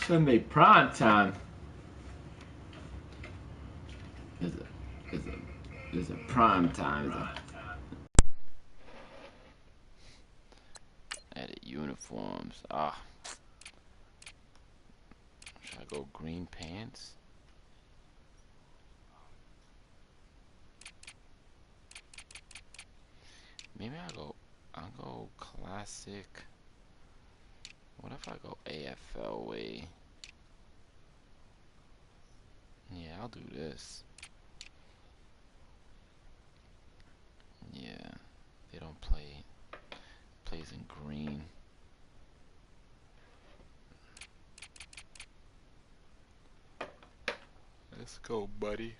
Sunday prime time. Is a prime time. Edit uniforms. Ah. Should I go green pants? Maybe I'll go classic. What if I go AFL way? Yeah, I'll do this. Yeah, they don't plays in green. Let's go, buddy.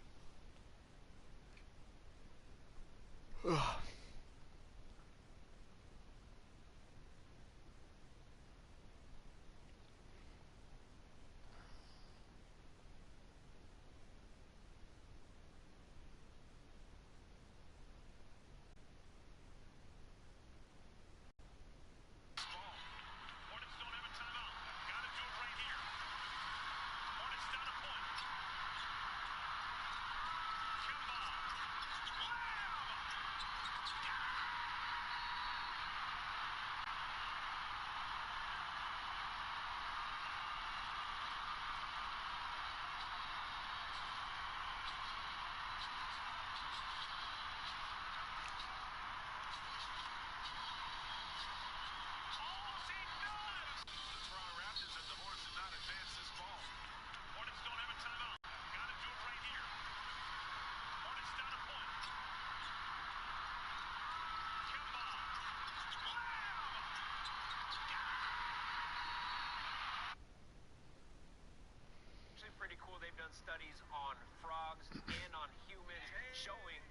Pretty cool. They've done studies on frogs and on humans showing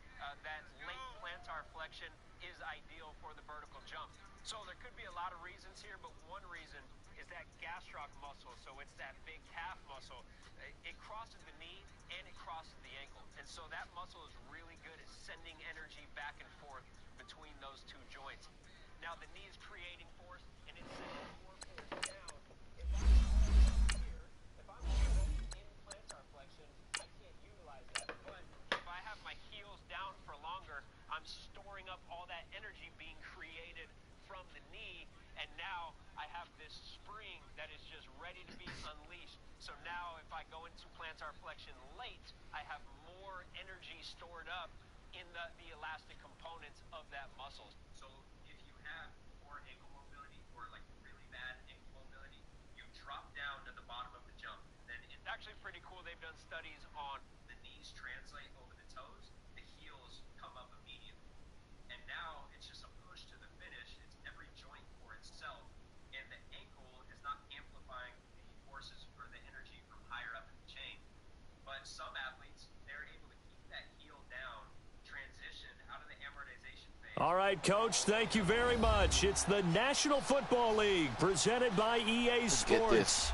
that late plantar flexion is ideal for the vertical jump. So there could be a lot of reasons here, but one reason is that gastroc muscle. So it's that big calf muscle. It crosses the knee and it crosses the ankle. And so that muscle is really good at sending energy back and forth between those two joints. Now the knee is creating force and it's sending more force down. I'm storing up all that energy being created from the knee, and now I have this spring that is just ready to be unleashed. So now if I go into plantar flexion late, I have more energy stored up in the elastic components of that muscle. So if you have poor ankle mobility or like really bad ankle mobility, you drop down to the bottom of the jump. Then it's actually pretty cool. They've done studies on the knees translate over the toes. The heels come up immediately. And now it's just a push to the finish. It's every joint for itself. And the ankle is not amplifying the forces or the energy from higher up in the chain. But some athletes, they're able to keep that heel down, transition out of the amortization phase. All right, Coach, thank you very much. It's the National Football League presented by EA Sports.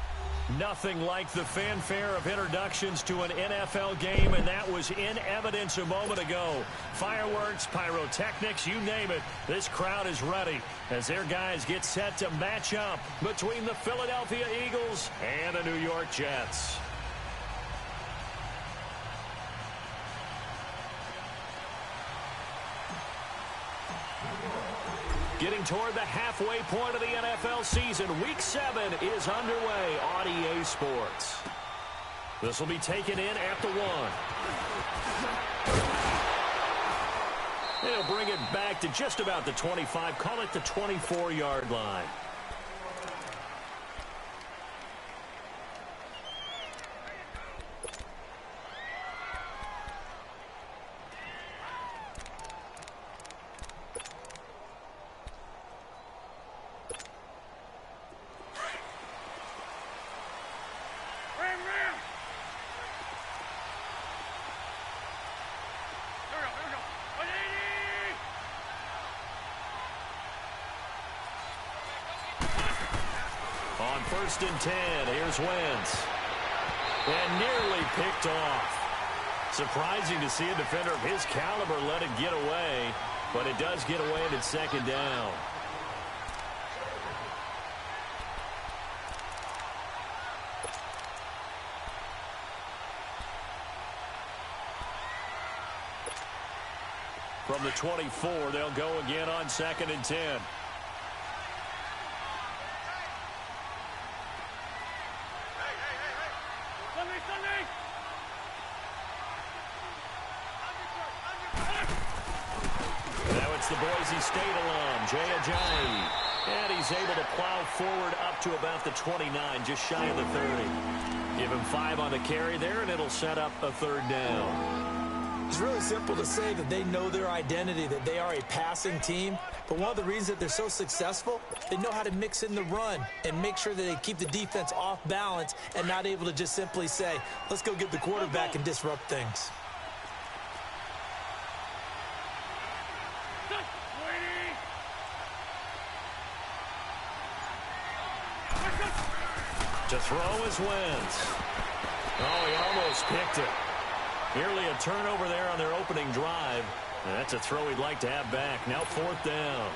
Nothing like the fanfare of introductions to an NFL game, and that was in evidence a moment ago. Fireworks, pyrotechnics, you name it. This crowd is ready as their guys get set to match up between the Philadelphia Eagles and the New York Jets. Getting toward the halfway point of the NFL season, Week 7 is underway on EA Sports. This will be taken in at the 1. They'll bring it back to just about the 25, call it the 24-yard line. On 1st and 10, here's Wentz. And nearly picked off. Surprising to see a defender of his caliber let it get away, but it does get away at 2nd down. From the 24, they'll go again on 2nd and 10. Now it's the Boise State alum, Jay Ajayi. And he's able to plow forward up to about the 29, just shy of the 30. Give him 5 on the carry there, and it'll set up a 3rd down. It's really simple to say that they know their identity, that they are a passing team. But one of the reasons that they're so successful, they know how to mix in the run and make sure that they keep the defense off balance and not able to just simply say, let's go get the quarterback and disrupt things. To throw is Wentz. Oh, he almost picked it. Nearly a turnover there on their opening drive. And that's a throw he'd like to have back. Now 4th down.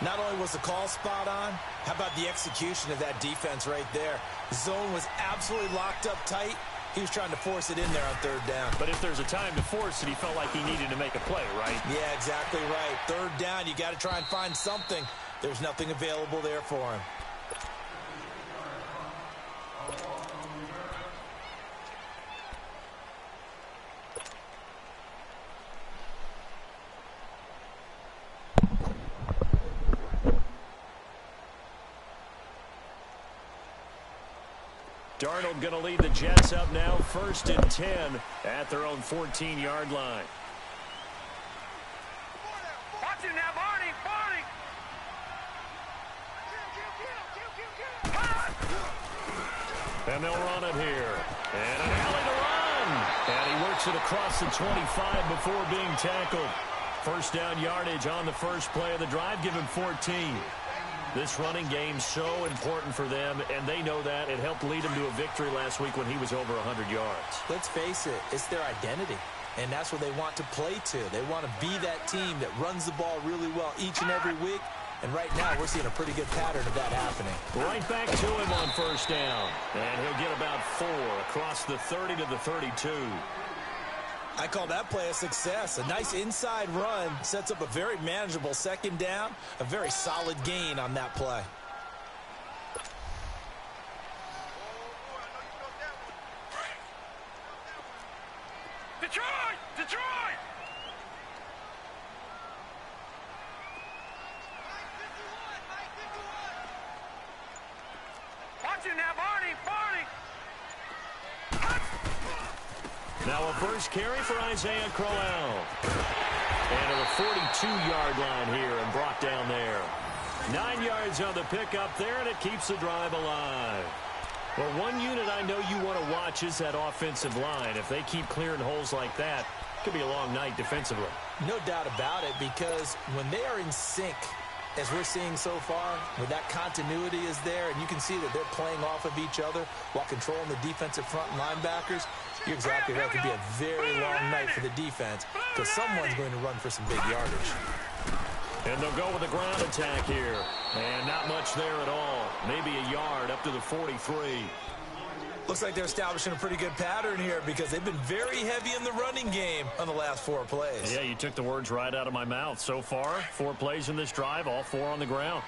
Not only was the call spot on, how about the execution of that defense right there? The zone was absolutely locked up tight. He was trying to force it in there on 3rd down. But if there's a time to force it, he felt like he needed to make a play, right? Yeah, exactly right. 3rd down, you got to try and find something. There's nothing available there for him. Darnold going to lead the Jets up now, 1st and 10 at their own 14-yard line. Watch it now, Barney! And they'll run it here. And an alley to run. And he works it across the 25 before being tackled. 1st down yardage on the first play of the drive, give him 14. This running game so important for them, and they know that. It helped lead him to a victory last week when he was over 100 yards. Let's face it, it's their identity, and that's what they want to play to. They want to be that team that runs the ball really well each and every week, and right now we're seeing a pretty good pattern of that happening. Right back to him on 1st down, and he'll get about 4 across the 30 to the 32. I call that play a success. A nice inside run sets up a very manageable 2nd down, a very solid gain on that play. Detroit! Watch it now, Barney! Now a first carry for Isaiah Crowell. And to the 42-yard line here and brought down there. 9 yards on the pickup there, and it keeps the drive alive. Well, one unit I know you want to watch is that offensive line. If they keep clearing holes like that, it could be a long night defensively. No doubt about it, because when they are in sync, as we're seeing so far, where that continuity is there, and you can see that they're playing off of each other while controlling the defensive front linebackers, you're exactly right. It could be a very long night for the defense because someone's going to run for some big yardage. And they'll go with the ground attack here. And not much there at all. Maybe a yard up to the 43. Looks like they're establishing a pretty good pattern here because they've been very heavy in the running game on the last 4 plays. Yeah, you took the words right out of my mouth. So far, 4 plays in this drive, all 4 on the ground.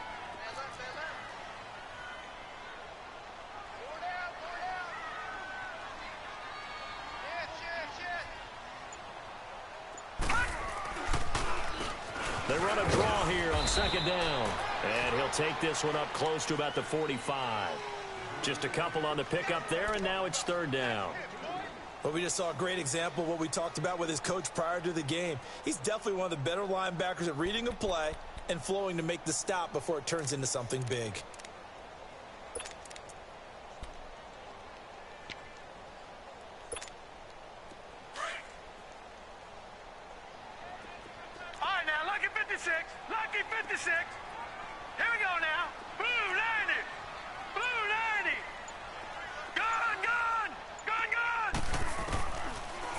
They run a draw here on 2nd down. And he'll take this one up close to about the 45. Just a couple on the pickup there, and now it's 3rd down. Well, we just saw a great example of what we talked about with his coach prior to the game. He's definitely one of the better linebackers at reading a play and flowing to make the stop before it turns into something big. All right, now, lucky 56. Lucky 56. Here we go now. Blue 90. Blue 90. Gone, gone. Gone, gone.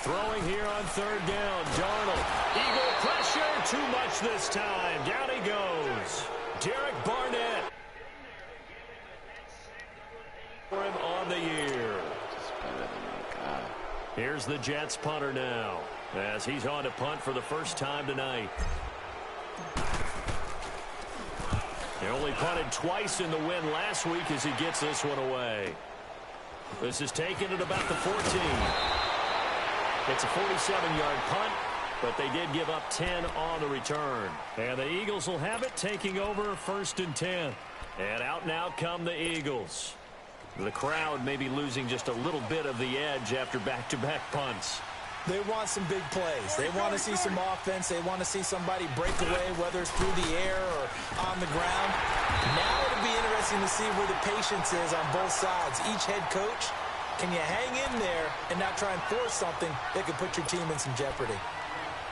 Throwing here on 3rd down. Darnold. Eagle pressure. Too much this time. Down he goes. Derek Barnett. For him on the year. Here's the Jets punter now, as he's on to punt for the first time tonight. He only punted twice in the win last week as he gets this one away. This is taken at about the 14. It's a 47-yard punt, but they did give up 10 on the return. And the Eagles will have it, taking over 1st and 10. And out now come the Eagles. The crowd may be losing just a little bit of the edge after back-to-back punts. They want some big plays. They want to see some offense. They want to see somebody break away, whether it's through the air or on the ground. Now it'll be interesting to see where the patience is on both sides. Each head coach, can you hang in there and not try and force something that could put your team in some jeopardy?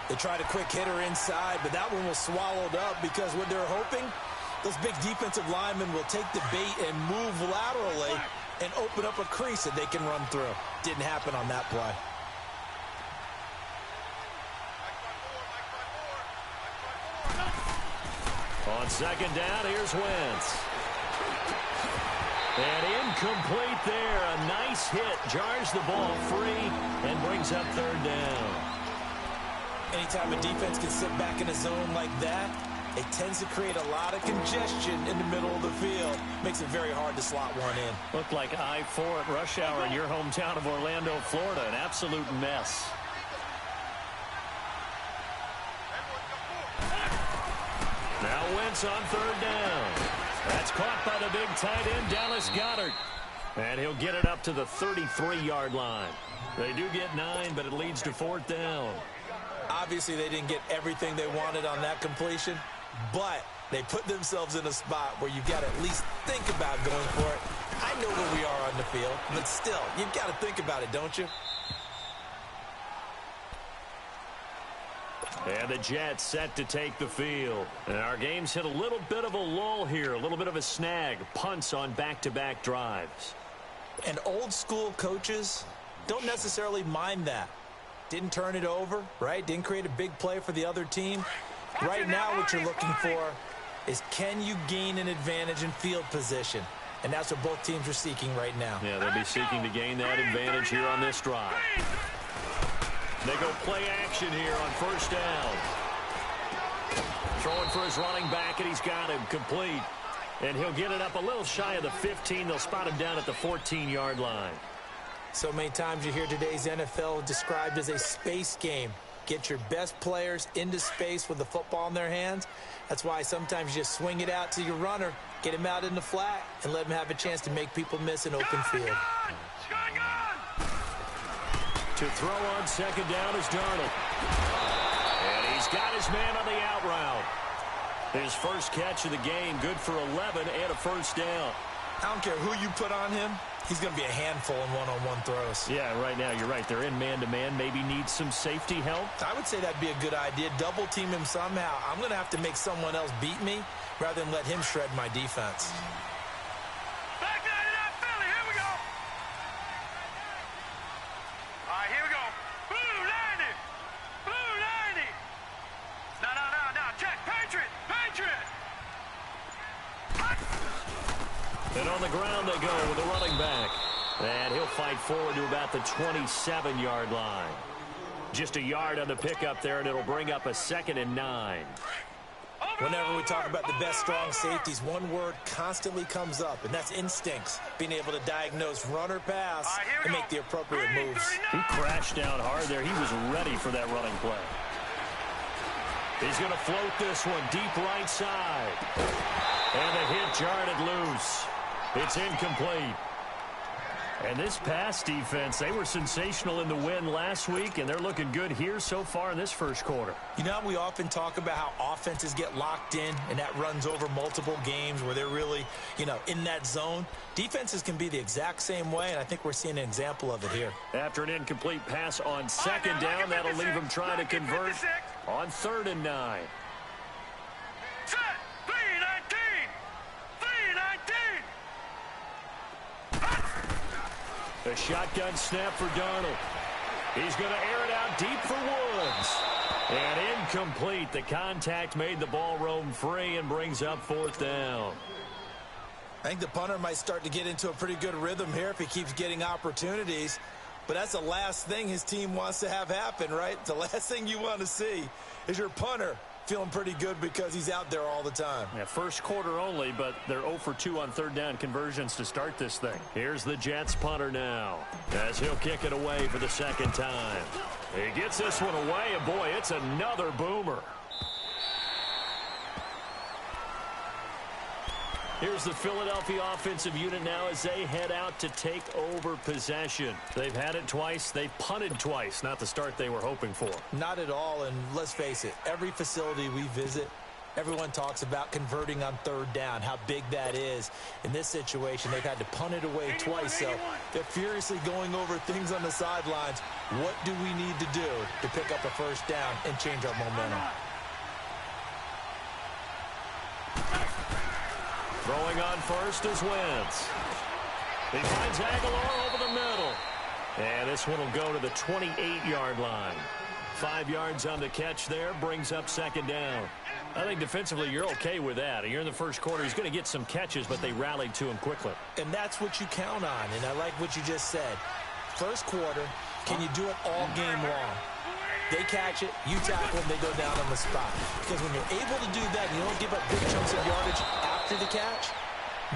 They tried a quick hitter inside, but that one was swallowed up because what they're hoping, those big defensive linemen will take the bait and move laterally and open up a crease that they can run through. Didn't happen on that play. On 2nd down, here's Wentz. And incomplete there. A nice hit. Jars the ball free and brings up 3rd down. Anytime a defense can sit back in a zone like that, it tends to create a lot of congestion in the middle of the field. Makes it very hard to slot one in. Looked like I-4 at rush hour in your hometown of Orlando, Florida. An absolute mess. Now Wentz on 3rd down. That's caught by the big tight end, Dallas Goedert. And he'll get it up to the 33-yard line. They do get 9, but it leads to 4th down. Obviously, they didn't get everything they wanted on that completion, but they put themselves in a spot where you've got to at least think about going for it. I know where we are on the field, but still, you've got to think about it, don't you? And the Jets set to take the field. And our game's hit a little bit of a lull here, a little bit of a snag. Punts on back-to-back drives. And old-school coaches don't necessarily mind that. Didn't turn it over, right? Didn't create a big play for the other team. Right now what you're looking for is, can you gain an advantage in field position? And that's what both teams are seeking right now. Yeah, they'll be seeking to gain that advantage here on this drive. They go play action here on 1st down. Throwing for his running back, and he's got him complete. And he'll get it up a little shy of the 15. They'll spot him down at the 14-yard line. So many times you hear today's NFL described as a space game. Get your best players into space with the football in their hands. That's why sometimes you just swing it out to your runner, get him out in the flat, and let him have a chance to make people miss an open field. To throw on 2nd down is Darnold. And he's got his man on the out route. His first catch of the game, good for 11 and a 1st down. I don't care who you put on him. He's going to be a handful in one-on-one throws. Yeah, right now, you're right. They're in man-to-man. Maybe needs some safety help. I would say that'd be a good idea. Double team him somehow. I'm going to have to make someone else beat me rather than let him shred my defense. Back down to that Philly. Here we go. All right, here we go. Blue 90. Blue 90. Now. Check. Patriot. And on the ground they go with the running back. And he'll fight forward to about the 27-yard line. Just a yard on the pickup there, and it'll bring up a 2nd and 9. Whenever we talk about the best strong safeties, one word constantly comes up, and that's instincts. Being able to diagnose run or pass and make the appropriate moves. He crashed down hard there. He was ready for that running play. He's going to float this one deep right side. And the hit jarred it loose. It's incomplete. And this pass defense, they were sensational in the win last week, and they're looking good here so far in this first quarter. You know, we often talk about how offenses get locked in, and that runs over multiple games where they're really, in that zone. Defenses can be the exact same way, and I think we're seeing an example of it here. After an incomplete pass on 2nd down, that'll leave them trying to convert on 3rd and 9. Set. 319. 319. A shotgun snap for Darnold. He's going to air it out deep for Woods. And incomplete. The contact made the ball roam free and brings up 4th down. I think the punter might start to get into a pretty good rhythm here if he keeps getting opportunities. But that's the last thing his team wants to have happen, right? The last thing you want to see is your punter feeling pretty good because he's out there all the time. Yeah, first quarter only, but they're 0 for 2 on third down conversions to start this thing. Here's the Jets punter now, as he'll kick it away for the second time. He gets this one away, and boy, it's another boomer. Here's the Philadelphia offensive unit now as they head out to take over possession. They've had it twice. They've punted twice. Not the start they were hoping for. Not at all, and let's face it, every facility we visit, everyone talks about converting on third down, how big that is. In this situation, they've had to punt it away twice, so they're furiously going over things on the sidelines. What do we need to do to pick up a first down and change our momentum? Throwing on first is Wentz. He finds Aguilar over the middle. And this one will go to the 28-yard line. 5 yards on the catch there, brings up second down. I think defensively you're okay with that. You're in the first quarter. He's going to get some catches, but they rallied to him quickly. And that's what you count on, and I like what you just said. First quarter, can you do it all game long? They catch it, you tackle them, they go down on the spot. Because when you're able to do that, and you don't give up big chunks of yardage after the catch,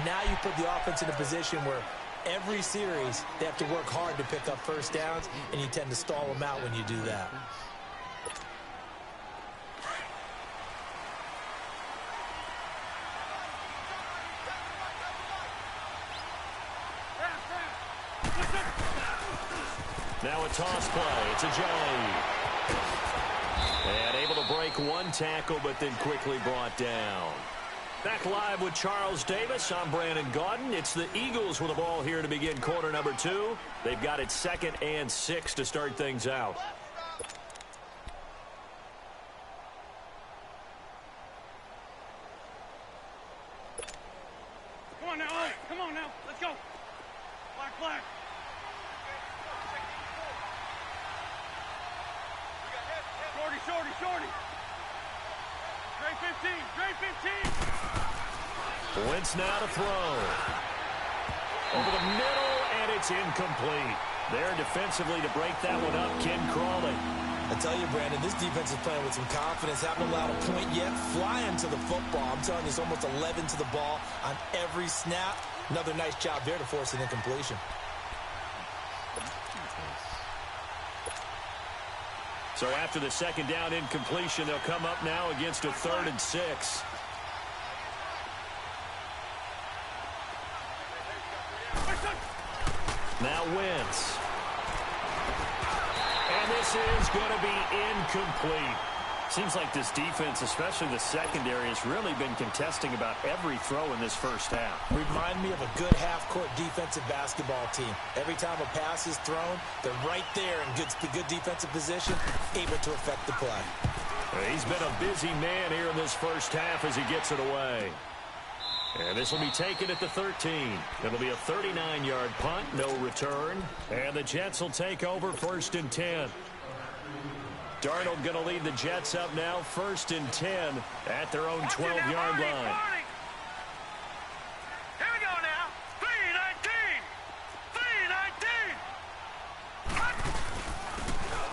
now you put the offense in a position where every series they have to work hard to pick up first downs, and you tend to stall them out when you do that. Now a toss play. It's a J. And able to break one tackle, but then quickly brought down. Back live with Charles Davis. I'm Brandon Gaudin. It's the Eagles with the ball here to begin quarter number 2. They've got it 2nd and 6 to start things out. Come on now, come on now, let's go. Black, black. Shorty. Straight 15. Wentz now to throw. Over the middle, and it's incomplete. There defensively to break that one up, Ken Crawley. I tell you, Brandon, this defense is playing with some confidence. Haven't allowed a point yet. Flying to the football. I'm telling you, it's almost 11 to the ball on every snap. Another nice job there to force an incompletion. So after the second down incompletion, they'll come up now against a 3rd and 6. Now Wentz. And this is going to be incomplete. Seems like this defense, especially the secondary, has really been contesting about every throw in this first half. Remind me of a good half-court defensive basketball team. Every time a pass is thrown, they're right there in good defensive position, able to affect the play. He's been a busy man here in this first half as he gets it away. And this will be taken at the 13. It'll be a 39-yard punt, no return. And the Jets will take over 1st and 10. Darnold going to lead the Jets up now, 1st and 10 at their own 12-yard line. Here we go now.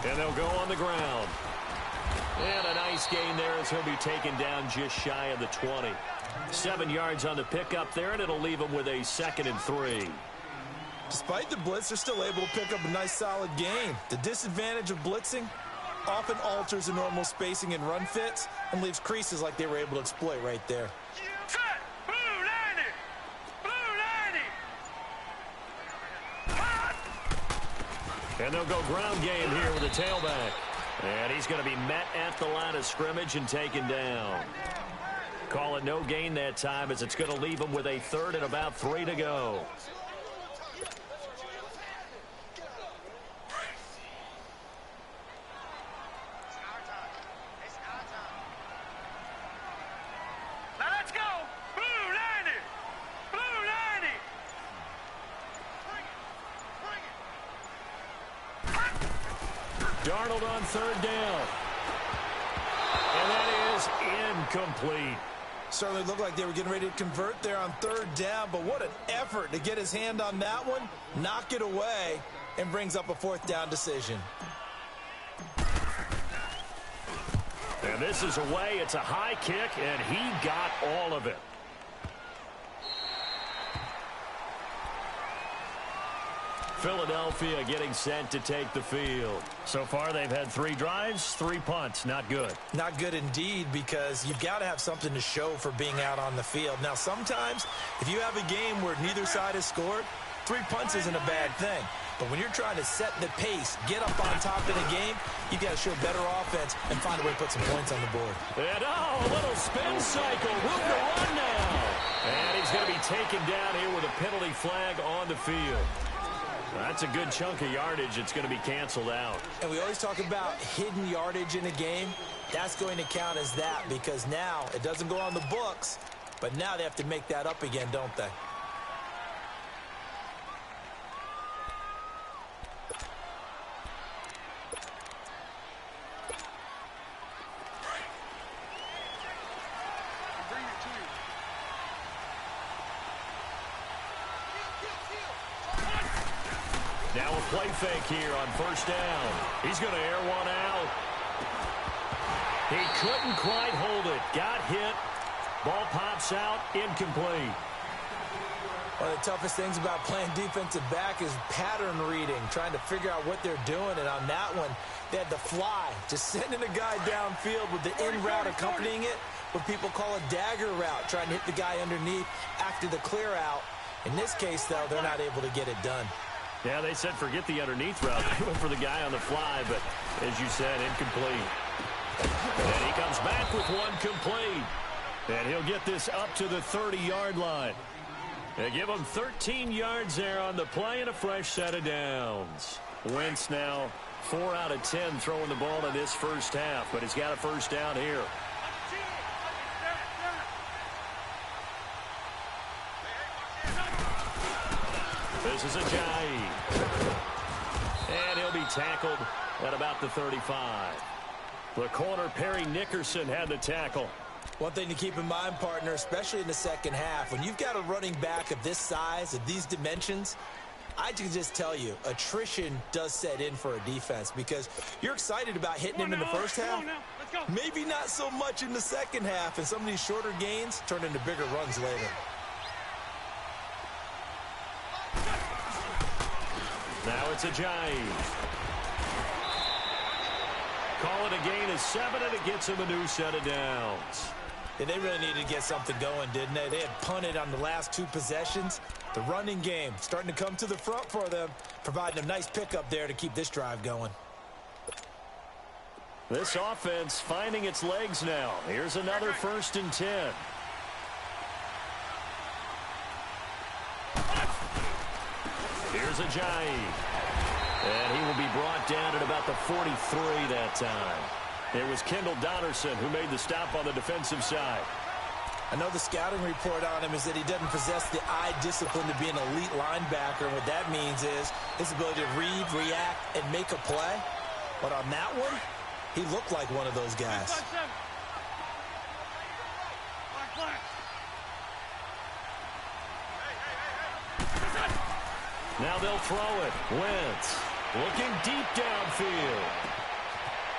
3-19. And they'll go on the ground. And a nice gain there as he'll be taken down just shy of the 20. 7 yards on the pickup there, and it'll leave him with a 2nd and 3. Despite the blitz, they're still able to pick up a nice solid gain. The disadvantage of blitzing often alters the normal spacing and run fits and leaves creases like they were able to exploit right there. Set. Blue 90. And they'll go ground game here with the tailback. And he's going to be met at the line of scrimmage and taken down. Call it no gain that time as it's going to leave him with a 3rd and about 3 to go. Darnold on 3rd down. And that is incomplete. Certainly looked like they were getting ready to convert there on 3rd down, but what an effort to get his hand on that one, knock it away, and brings up a 4th down decision. And this is away. It's a high kick, and he got all of it. Philadelphia getting set to take the field. So far, they've had 3 drives, 3 punts. Not good. Not good indeed, because you've got to have something to show for being out on the field. Now, sometimes, if you have a game where neither side has scored, 3 punts isn't a bad thing. But when you're trying to set the pace, get up on top of the game, you've got to show better offense and find a way to put some points on the board. And, a little spin cycle. Room to run now. And he's going to be taken down here with a penalty flag on the field. That's a good chunk of yardage. It's going to be canceled out. And we always talk about hidden yardage in a game. That's going to count as that, because now it doesn't go on the books, but now they have to make that up again, don't they? Now a play fake here on 1st down. He's going to air one out. He couldn't quite hold it. Got hit. Ball pops out. Incomplete. One of the toughest things about playing defensive back is pattern reading, trying to figure out what they're doing. And on that one, they had the fly, just sending a guy downfield with the in route accompanying it, what people call a dagger route, trying to hit the guy underneath after the clear out. In this case, though, they're not able to get it done. Yeah, they said forget the underneath route. They went for the guy on the fly, but as you said, incomplete. And he comes back with one complete. And he'll get this up to the 30-yard line. They give him 13 yards there on the play and a fresh set of downs. Wentz now 4 out of 10 throwing the ball in this first half, but he's got a 1st down here. This is Ajayi. And he'll be tackled at about the 35. The corner, Perry Nickerson, had the tackle. One thing to keep in mind, partner, especially in the second half, when you've got a running back of this size, of these dimensions, I can just tell you, attrition does set in for a defense, because you're excited about hitting him in the first half. Maybe not so much in the second half, and some of these shorter gains turn into bigger runs later. Now it's Ajayi. Call it a gain of 7, and it gets him a new set of downs. Yeah, they really needed to get something going, didn't they? They had punted on the last 2 possessions. The running game starting to come to the front for them, providing a nice pickup there to keep this drive going. This offense finding its legs now. Here's another 1st and 10. Here's Ajayi. And he will be brought down at about the 43 that time. It was Kendall Donnerson who made the stop on the defensive side. I know the scouting report on him is that he doesn't possess the eye discipline to be an elite linebacker. And what that means is his ability to read, react, and make a play. But on that one, he looked like one of those guys. Now they'll throw it. Wentz looking deep downfield.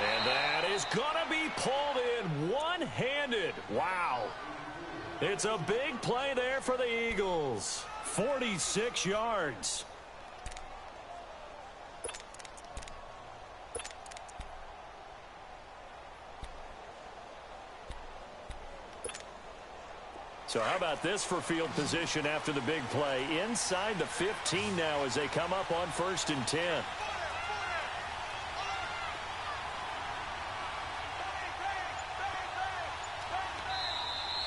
And that is going to be pulled in one-handed. Wow. It's a big play there for the Eagles. 46 yards. So how about this for field position after the big play? Inside the 15 now as they come up on 1st and 10.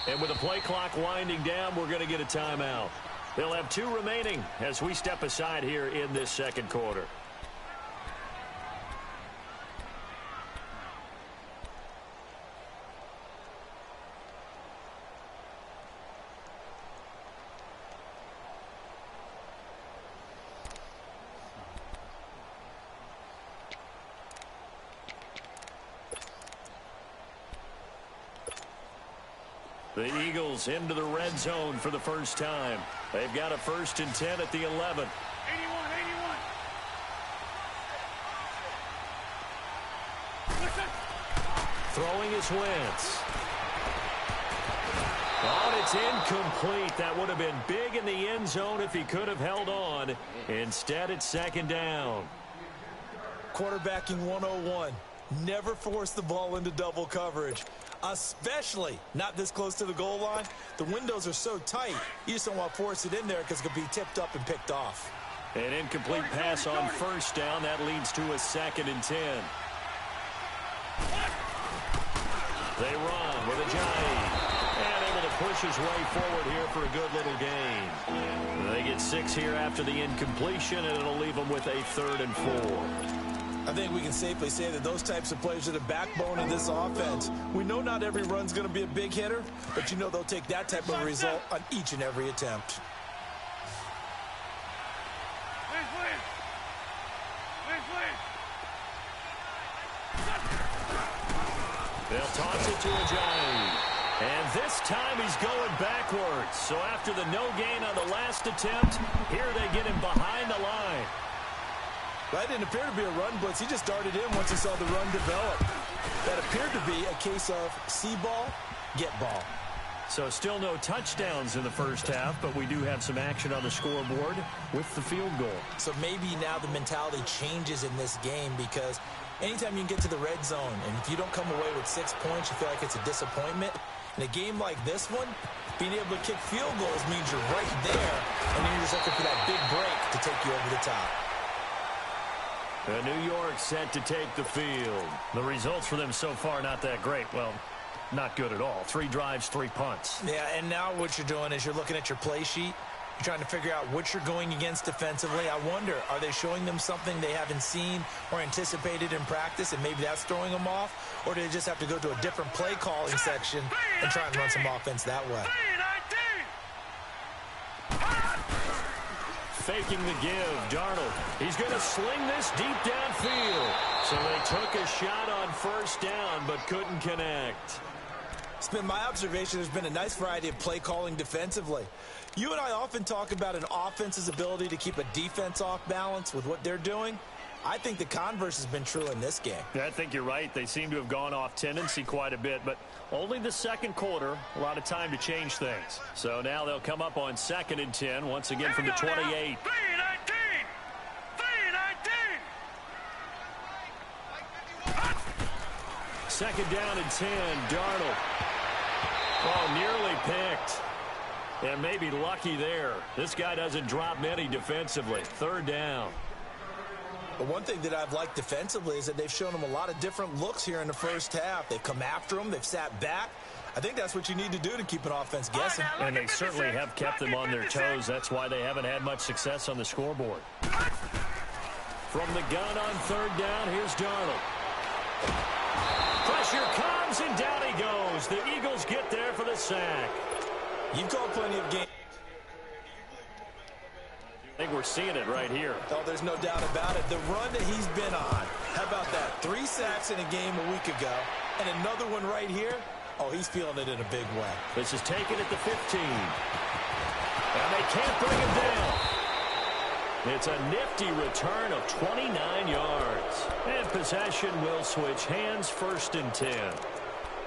And with the play clock winding down, we're going to get a timeout. They'll have 2 remaining as we step aside here in this second quarter. The Eagles into the red zone for the first time. They've got a 1st and 10 at the 11. 81. Throwing is Wentz. Oh, it's incomplete. That would have been big in the end zone if he could have held on. Instead, it's second down. Quarterbacking 101. Never force the ball into double coverage, especially not this close to the goal line. The windows are so tight, you just don't want to force it in there because it could be tipped up and picked off. An incomplete pass on first down. That leads to a 2nd and 10. They run with Ajayi. And able to push his way forward here for a good little gain. They get 6 here after the incompletion, and it'll leave them with a 3rd and 4. I think we can safely say that those types of plays are the backbone of this offense. We know not every run's going to be a big hitter, but you know they'll take that type of result on each and every attempt. They'll toss it to Ajayi. And this time he's going backwards. So after the no gain on the last attempt, here they get him behind the line. That didn't appear to be a run blitz. He just darted in once he saw the run develop. That appeared to be a case of see ball, get ball. So still no touchdowns in the first half, but we do have some action on the scoreboard with the field goal. So maybe now the mentality changes in this game because anytime you can get to the red zone, and if you don't come away with 6 points, you feel like it's a disappointment. In a game like this one, being able to kick field goals means you're right there, and then you're just looking for that big break to take you over the top. New York set to take the field. The results for them so far not that great. Well, not good at all. 3 drives, 3 punts. Yeah, and now what you're doing is you're looking at your play sheet. You're trying to figure out what you're going against defensively. I wonder, are they showing them something they haven't seen or anticipated in practice, and maybe that's throwing them off? Or do they just have to go to a different play calling section and try and run some offense that way? Faking the give, Darnold. He's going to sling this deep downfield. So they took a shot on first down, but couldn't connect. It's been my observation there's been a nice variety of play calling defensively. You and I often talk about an offense's ability to keep a defense off balance with what they're doing. I think the converse has been true in this game. Yeah, I think you're right. They seem to have gone off tendency quite a bit, but only the second quarter, a lot of time to change things. So now they'll come up on 2nd and 10, once again from the 28. Second down and 10, Darnold. Oh, nearly picked. And maybe lucky there. This guy doesn't drop many defensively. 3rd down. But one thing that I've liked defensively is that they've shown them a lot of different looks here in the first half. They've come after them. They've sat back. I think that's what you need to do to keep an offense guessing. And they certainly have kept them on their toes. That's why they haven't had much success on the scoreboard. From the gun on 3rd down, here's Darnold. Pressure comes, and down he goes. The Eagles get there for the sack. You've called plenty of games. I think we're seeing it right here. Oh, there's no doubt about it. The run that he's been on, how about that? 3 sacks in a game a week ago, and another one right here. Oh, he's feeling it in a big way. This is taken at the 15. And they can't bring him down. It's a nifty return of 29 yards. And possession will switch hands, 1st and 10.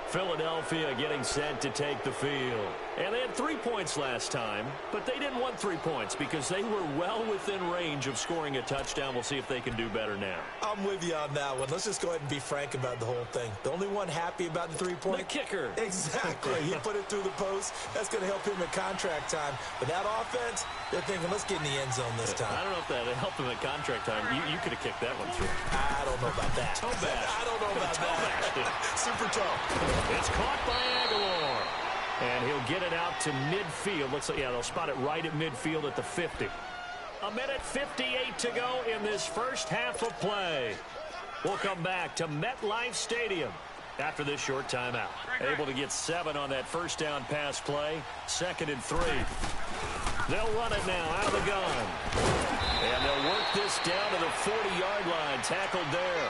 Philadelphia getting set to take the field. And they had 3 points last time, but they didn't want 3 points because they were well within range of scoring a touchdown. We'll see if they can do better now. I'm with you on that one. Let's just go ahead and be frank about the whole thing. The only one happy about the 3-point. The kicker. Exactly. He put it through the post. That's going to help him at contract time. But that offense, they're thinking, let's get in the end zone this time. I don't know if that helped him at contract time. You could have kicked that one through. I don't know about that. Toe bash. I don't know about that. Super toe. It's caught by Aguilar. And he'll get it out to midfield. Looks like, yeah, they'll spot it right at midfield at the 50. 1:58 to go in this first half of play. We'll come back to MetLife Stadium after this short timeout. Able to get 7 on that first down pass play. 2nd and 3. They'll run it now out of the gun. And they'll work this down to the 40-yard line. Tackled there.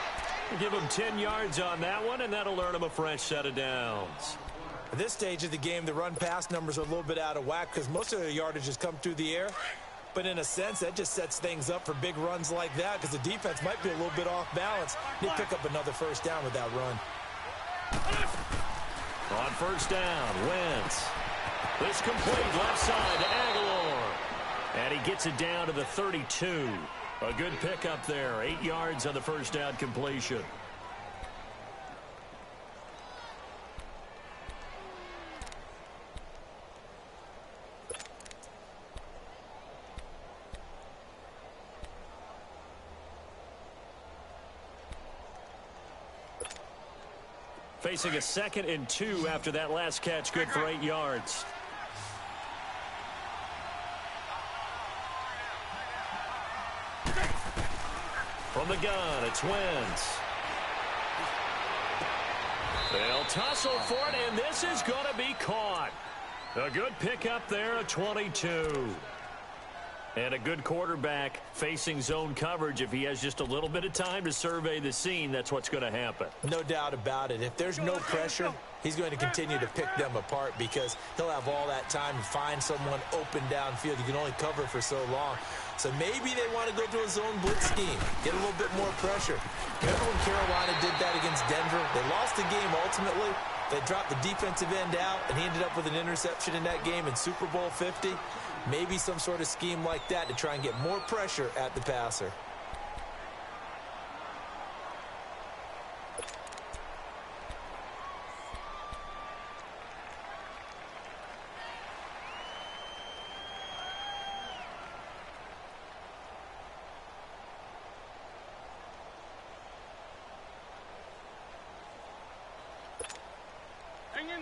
Give them 10 yards on that one, and that'll earn them a fresh set of downs. At this stage of the game, the run-pass numbers are a little bit out of whack because most of their yardage has come through the air. But in a sense, that just sets things up for big runs like that because the defense might be a little bit off balance. They pick up another first down with that run. On first down, Wentz. This complete left side to Aguilar. And he gets it down to the 32. A good pickup there. 8 yards on the first down completion. Facing a 2nd and 2 after that last catch. Good for 8 yards. From the gun, it's Wentz. They'll tussle for it, and this is going to be caught. A good pickup there, a 22. And a good quarterback facing zone coverage. If he has just a little bit of time to survey the scene, that's what's going to happen. No doubt about it. If there's no pressure, he's going to continue to pick them apart because he'll have all that time to find someone open downfield. You can only cover for so long. So maybe they want to go to a zone blitz scheme, get a little bit more pressure. Remember when Carolina did that against Denver? They lost the game ultimately. They dropped the defensive end out, and he ended up with an interception in that game in Super Bowl 50. Maybe some sort of scheme like that to try and get more pressure at the passer.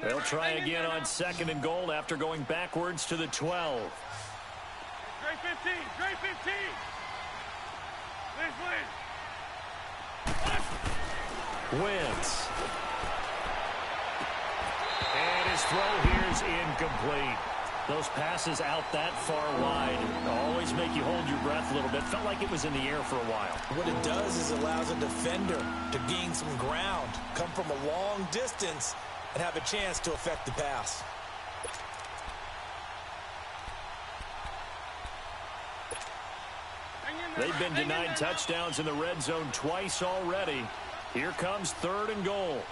They'll try again on 2nd and goal after going backwards to the 12. Straight 15, straight 15. Please. Wentz. And his throw here is incomplete. Those passes out that far wide always make you hold your breath a little bit. Felt like it was in the air for a while. What it does is allows a defender to gain some ground, come from a long distance, and have a chance to affect the pass. They've been denied touchdowns in the red zone twice already. Here comes 3rd and goal.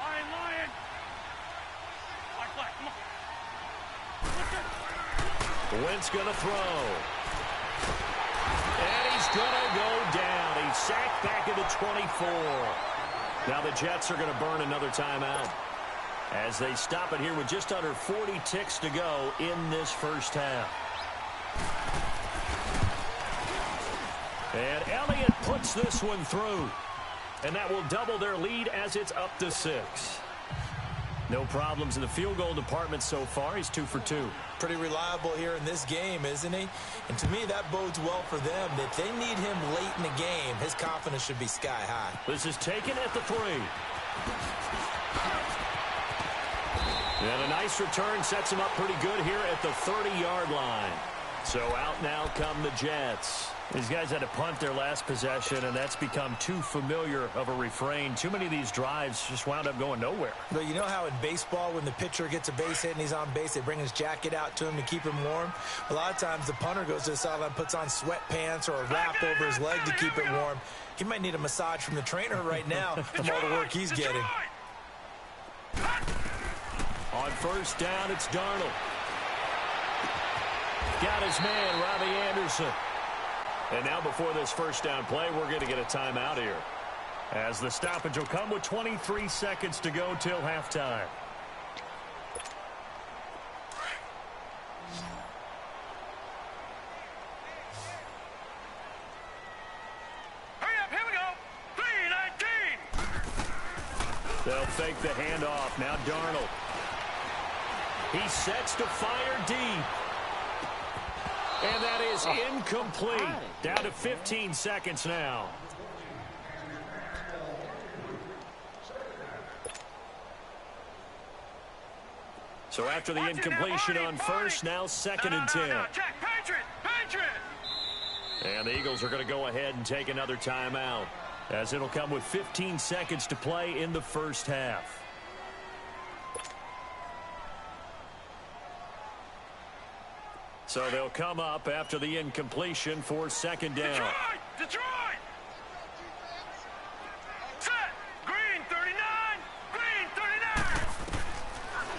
Lion. Black, come on. Wentz going to throw. And he's going to go down. He's sacked back at the 24. Now the Jets are going to burn another timeout as they stop it here with just under 40 ticks to go in this first half. And Elliott puts this one through. And that will double their lead as it's up to 6. No problems in the field goal department so far. He's 2 for 2. Pretty reliable here in this game, isn't he? And to me, that bodes well for them. If they need him late in the game, his confidence should be sky high. This is taken at the 3. And a nice return sets him up pretty good here at the 30-yard line. So out now come the Jets. These guys had to punt their last possession, and that's become too familiar of a refrain. Too many of these drives just wound up going nowhere. But you know how in baseball, when the pitcher gets a base hit and he's on base, they bring his jacket out to him to keep him warm? A lot of times the punter goes to the sideline, puts on sweatpants or a wrap over his leg to keep it warm. He might need a massage from the trainer right now from all the work he's getting. On first down, it's Darnold. Got his man, Robbie Anderson. And now before this first down play, we're going to get a timeout here, as the stoppage will come with 23 seconds to go till halftime. Hurry up, here we go. 3-19. They'll fake the handoff. Now Darnold. He sets to fire deep. And that is incomplete. Down to 15 seconds now. So after the incompletion on first, now 2nd and 10. Check, Patriot. And the Eagles are going to go ahead and take another timeout, as it'll come with 15 seconds to play in the first half. So they'll come up after the incompletion for 2nd down. Detroit!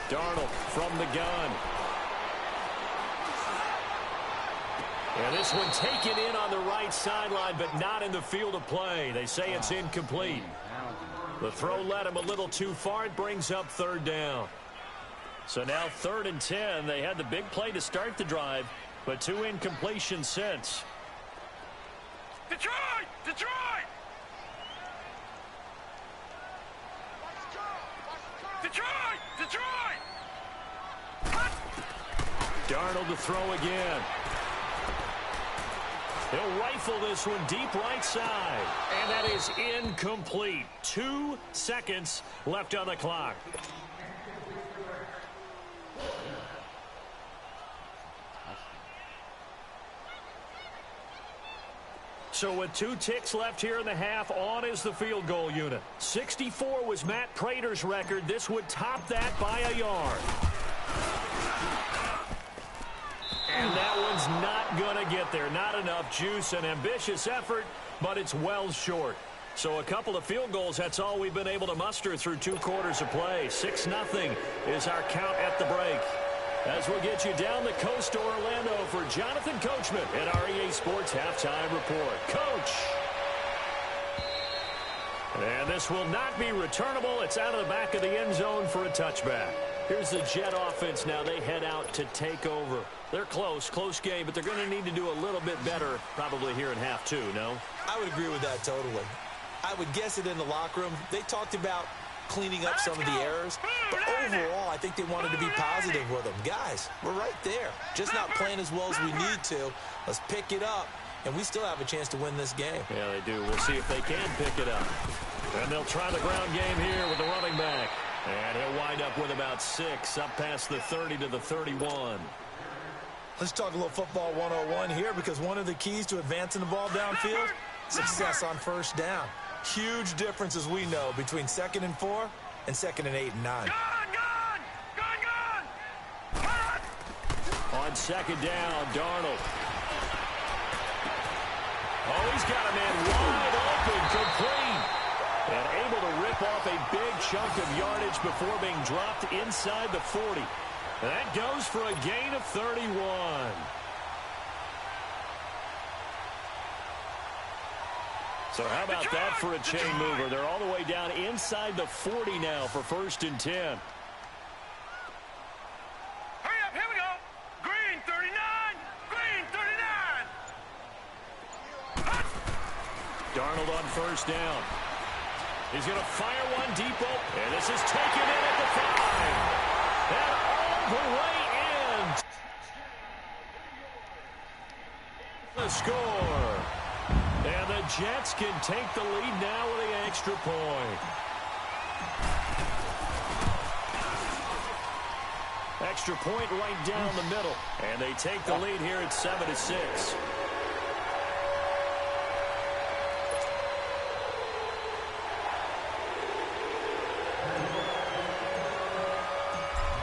Darnold from the gun. And this one taken in on the right sideline, but not in the field of play. They say it's incomplete. The throw led him a little too far. It brings up third down. So now 3rd and 10. They had the big play to start the drive, but 2 incompletions since. Detroit! Detroit! Detroit! Detroit! Darnold to throw again. He'll rifle this one deep right side. And that is incomplete. 2 seconds left on the clock. So with 2 ticks left here in the half, on is the field goal unit. 64 was Matt Prater's record. This would top that by a yard. And that one's not going to get there. Not enough juice. An ambitious effort, but it's well short. So a couple of field goals, that's all we've been able to muster through 2 quarters of play. 6-0 is our count at the break. As we'll get you down the coast to Orlando for Jonathan Coachman at our EA Sports Halftime Report. Coach! And this will not be returnable. It's out of the back of the end zone for a touchback. Here's the Jet offense now. They head out to take over. They're close game, but they're going to need to do a little bit better probably here in half 2, no? I would agree with that totally. I would guess it in the locker room. They talked about cleaning up some of the errors, but overall, I think they wanted to be positive with them. Guys, we're right there. Just not playing as well as we need to. Let's pick it up, and we still have a chance to win this game. Yeah, they do. We'll see if they can pick it up. And they'll try the ground game here with the running back. And he'll wind up with about 6, up past the 30 to the 31. Let's talk a little football 101 here, because one of the keys to advancing the ball downfield, success on first down. Huge difference, as we know, between 2nd and 4 and 2nd and 8 and 9. On 2nd down, Darnold. Oh, he's got a man wide open, complete. And able to rip off a big chunk of yardage before being dropped inside the 40. And that goes for a gain of 31. So how about that for a chain mover? They're all the way down inside the 40 now for 1st and 10. Hurry up, here we go. Green 39, green 39. Darnold on 1st down. He's going to fire one deep open. And this is taken in at the 5. And all the way in. The score. And the Jets can take the lead now with the extra point. Extra point right down the middle. And they take the lead here at 7-6.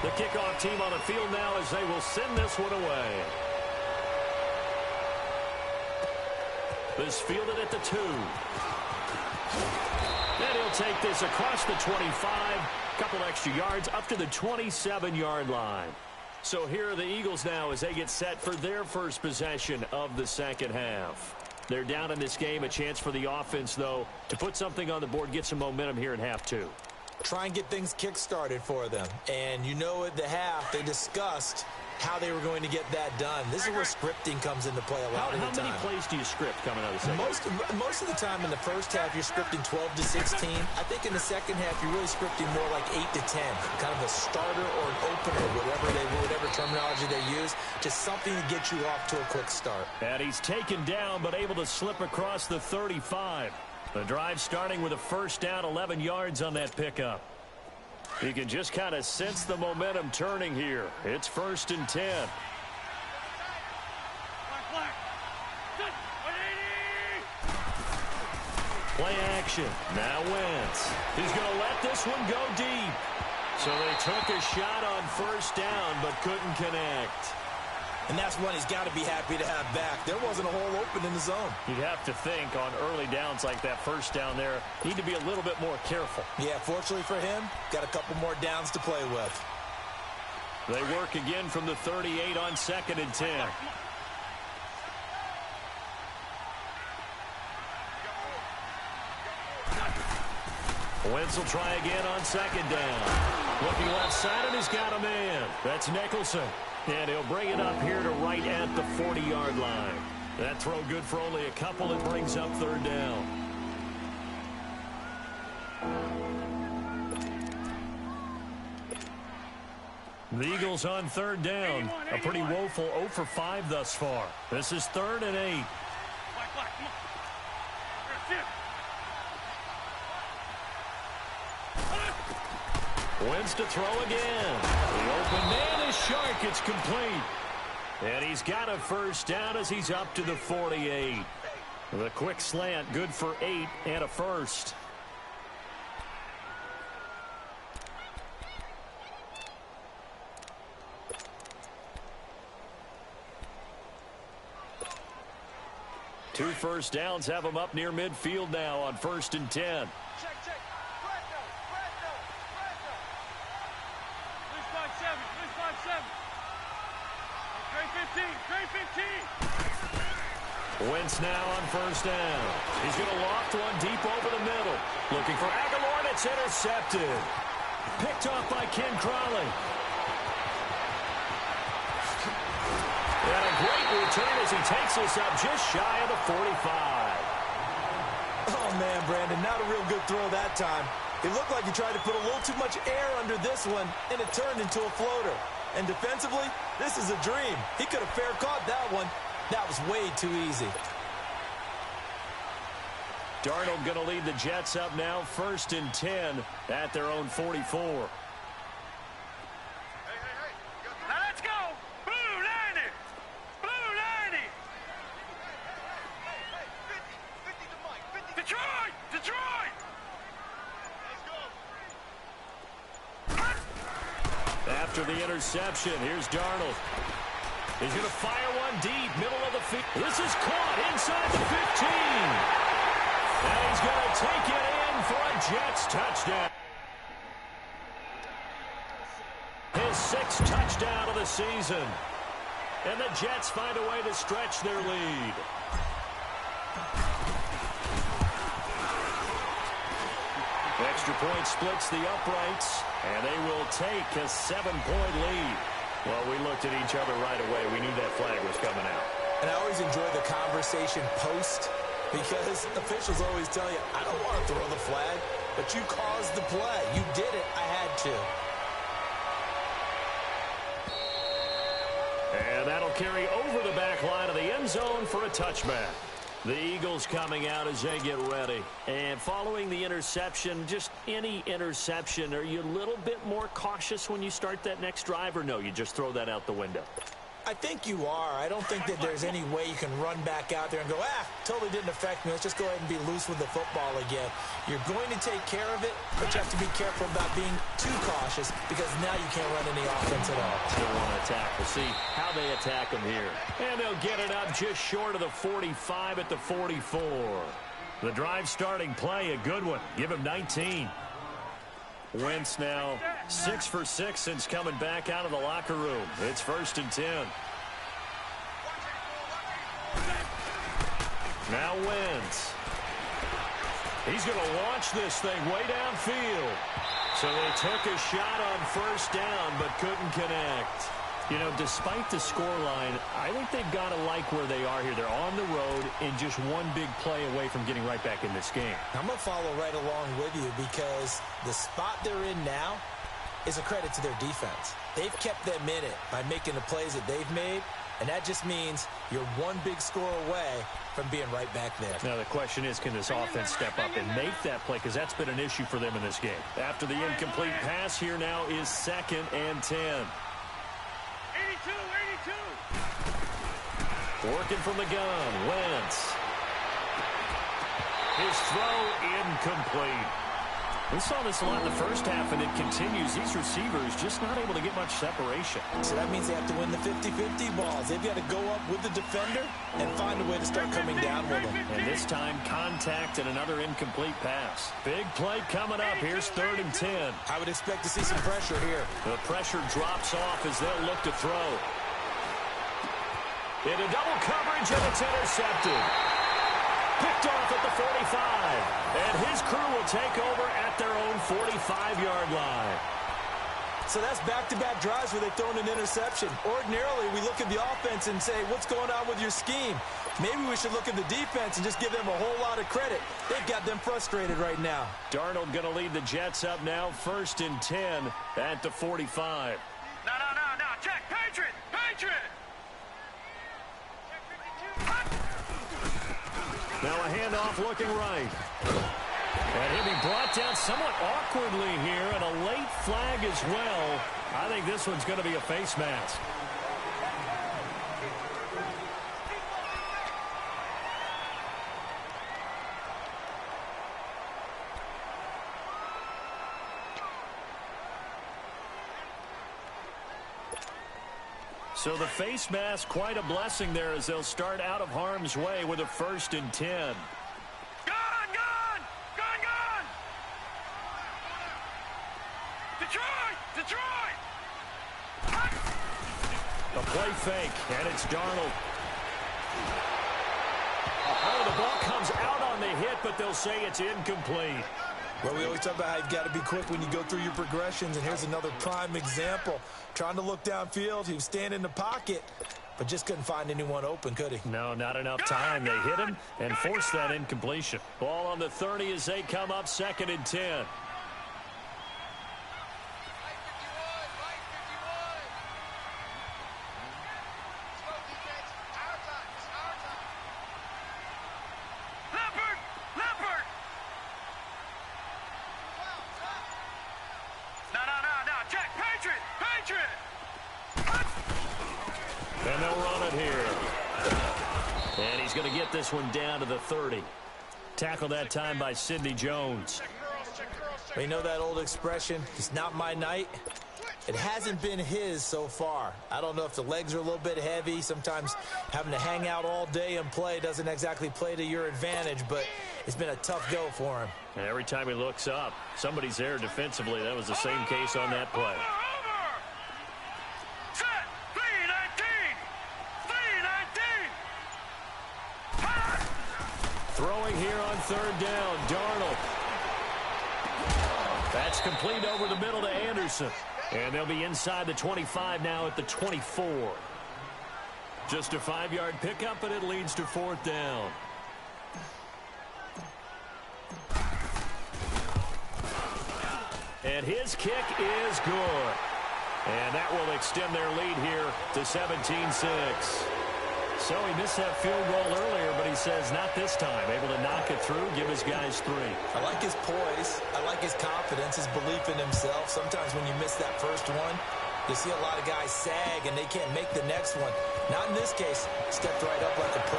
The kickoff team on the field now as they will send this one away. This fielded at the 2. And he'll take this across the 25. Couple extra yards up to the 27-yard line. So here are the Eagles now as they get set for their first possession of the 2nd half. They're down in this game. A chance for the offense, though, to put something on the board, get some momentum here in half 2. Try and get things kick-started for them. And you know at the half, they discussed how they were going to get that done. This is where scripting comes into play a lot of the time. How many plays do you script coming out of the second? Most of the time in the first half, you're scripting 12 to 16. I think in the second half, you're really scripting more like 8 to 10. Kind of a starter or an opener, whatever terminology they use. Just something to get you off to a quick start. And he's taken down, but able to slip across the 35. The drive starting with a 1st down, 11 yards on that pickup. You can just kind of sense the momentum turning here. It's 1st and 10. Play action. Now Wentz. He's going to let this one go deep. So they took a shot on 1st down, but couldn't connect. And that's one he's got to be happy to have back. There wasn't a hole open in the zone. You'd have to think on early downs like that 1st down there, need to be a little bit more careful. Yeah, fortunately for him, got a couple more downs to play with. They work again from the 38 on 2nd and 10. Wentz will try again on 2nd down. Looking left side, and he's got a man. That's Nicholson. And he'll bring it up here to right at the 40-yard line. That throw good for only a couple. It brings up 3rd down. The Eagles on 3rd down. A pretty woeful 0 for 5 thus far. This is 3rd and 8. Wentz to throw again. The open man is Shark. It's complete. And he's got a 1st down as he's up to the 48. The quick slant, good for 8 and a 1st. Two 1st downs have him up near midfield now on 1st and 10. Check. Lose 5-7. Trey 15. Wentz now on 1st down. He's going to loft one deep over the middle. Looking for Aguilar, and it's intercepted. Picked off by Ken Crawley. And a great return as he takes us up just shy of the 45. Oh, man, Brandon, not a real good throw that time. It looked like he tried to put a little too much air under this one, and it turned into a floater. And defensively, this is a dream. He could have fair caught that one. That was way too easy. Darnold going to lead the Jets up now, 1st and 10 at their own 44. Now let's go. Blue 90. Blue 90. Detroit. After the interception, here's Darnold. He's going to fire one deep, middle of the field. This is caught inside the 15. And he's going to take it in for a Jets touchdown. His 6th touchdown of the season. And the Jets find a way to stretch their lead. Extra point splits the uprights, and they will take a 7-point lead. Well, we looked at each other right away. We knew that flag was coming out. And I always enjoy the conversation post, because officials always tell you, I don't want to throw the flag, but you caused the play. You did it. I had to. And that'll carry over the back line of the end zone for a touchback. The Eagles coming out as they get ready. And following the interception, just any interception, are you a little bit more cautious when you start that next drive, or no, you just throw that out the window? I think you are. I don't think that there's any way you can run back out there and go, totally didn't affect me. Let's just go ahead and be loose with the football again. You're going to take care of it, but you have to be careful about being too cautious, because now you can't run any offense at all. Still want to attack. We'll see how they attack them here. And they'll get it up just short of the 45 at the 44. The drive starting play, a good one. Give him 19. Wentz now 6 for 6 since coming back out of the locker room. It's 1st and 10. Now Wentz. He's going to launch this thing way downfield. So they took a shot on 1st down but couldn't connect. You know, despite the scoreline, I think they've got to like where they are here. They're on the road and just one big play away from getting right back in this game. I'm going to follow right along with you, because the spot they're in now is a credit to their defense. They've kept them in it by making the plays that they've made, and that just means you're one big score away from being right back there. Now the question is, can this offense step up and make that play, because that's been an issue for them in this game. After the incomplete pass, here now is 2nd and 10. 82. Working from the gun, Wentz. His throw incomplete. We saw this a lot in the first half, and it continues. These receivers just not able to get much separation. So that means they have to win the 50-50 balls. They've got to go up with the defender and find a way to start coming down with them. And this time, contact and another incomplete pass. Big play coming up. Here's 3rd and 10. I would expect to see some pressure here. The pressure drops off as they'll look to throw. Into double coverage, and it's intercepted. Picked off at the 45. And his crew will take over at their own 45-yard line. So that's back-to-back drives where they've thrown an interception. Ordinarily, we look at the offense and say, what's going on with your scheme? Maybe we should look at the defense and just give them a whole lot of credit. They've got them frustrated right now. Darnold going to lead the Jets up now, 1st and 10 at the 45. No. Check. Patriot. Now a handoff looking right. And he'll be brought down somewhat awkwardly here, and a late flag as well. I think this one's going to be a face mask. So the face mask, quite a blessing there as they'll start out of harm's way with a 1st and 10. Gone! Detroit! A play fake, and it's Darnold. Oh, the ball comes out on the hit, but they'll say it's incomplete. Well, we always talk about how you've got to be quick when you go through your progressions, and here's another prime example. Trying to look downfield, he was standing in the pocket, but just couldn't find anyone open, could he? No, not enough time. They hit him and forced that incompletion. Ball on the 30 as they come up 2nd and 10. And they'll run it here. And he's going to get this one down to the 30. Tackled that time by Sidney Jones. We know that old expression, it's not my night. It hasn't been his so far. I don't know if the legs are a little bit heavy. Sometimes having to hang out all day and play doesn't exactly play to your advantage, but it's been a tough go for him. And every time he looks up, somebody's there defensively. That was the same case on that play. Throwing here on 3rd down, Darnold. That's complete over the middle to Anderson. And they'll be inside the 25 now at the 24. Just a 5-yard pickup, and it leads to 4th down. And his kick is good. And that will extend their lead here to 17-6. So he missed that field goal earlier, but he says not this time. Able to knock it through, give his guys 3. I like his poise. I like his confidence, his belief in himself. Sometimes when you miss that first one, you see a lot of guys sag and they can't make the next one. Not in this case. Stepped right up like a pro.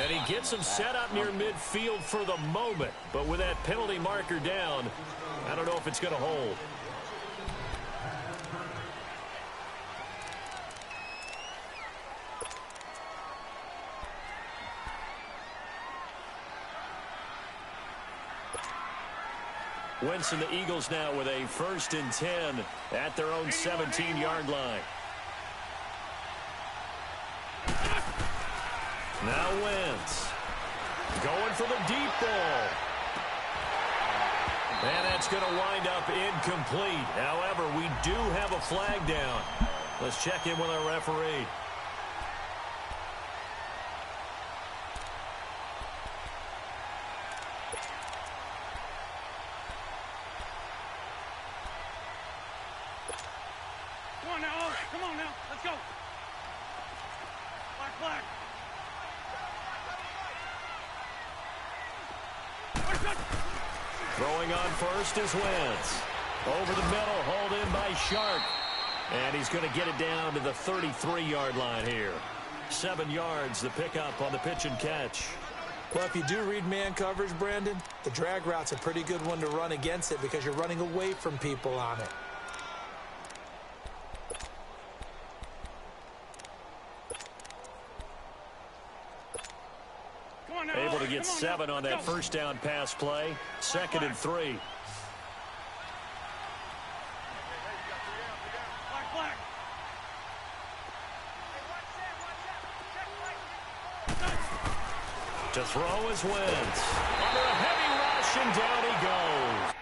And he gets him set up near midfield for the moment. But with that penalty marker down, I don't know if it's going to hold. Wentz and the Eagles now with a 1st and 10 at their own 17-yard line. Now Wentz going for the deep ball. And that's going to wind up incomplete. However, we do have a flag down. Let's check in with our referee. Come on now, let's go. Flag. Throwing on first is Wentz. Over the middle, hauled in by Shark. And he's going to get it down to the 33-yard line here. 7 yards, the pickup on the pitch and catch. Well, if you do read man coverage, Brandon, the drag route's a pretty good one to run against it because you're running away from people on it. Able to get 7 on that first down pass play. 2nd and 3. To throw is Wentz. Under a heavy rush, and down he goes.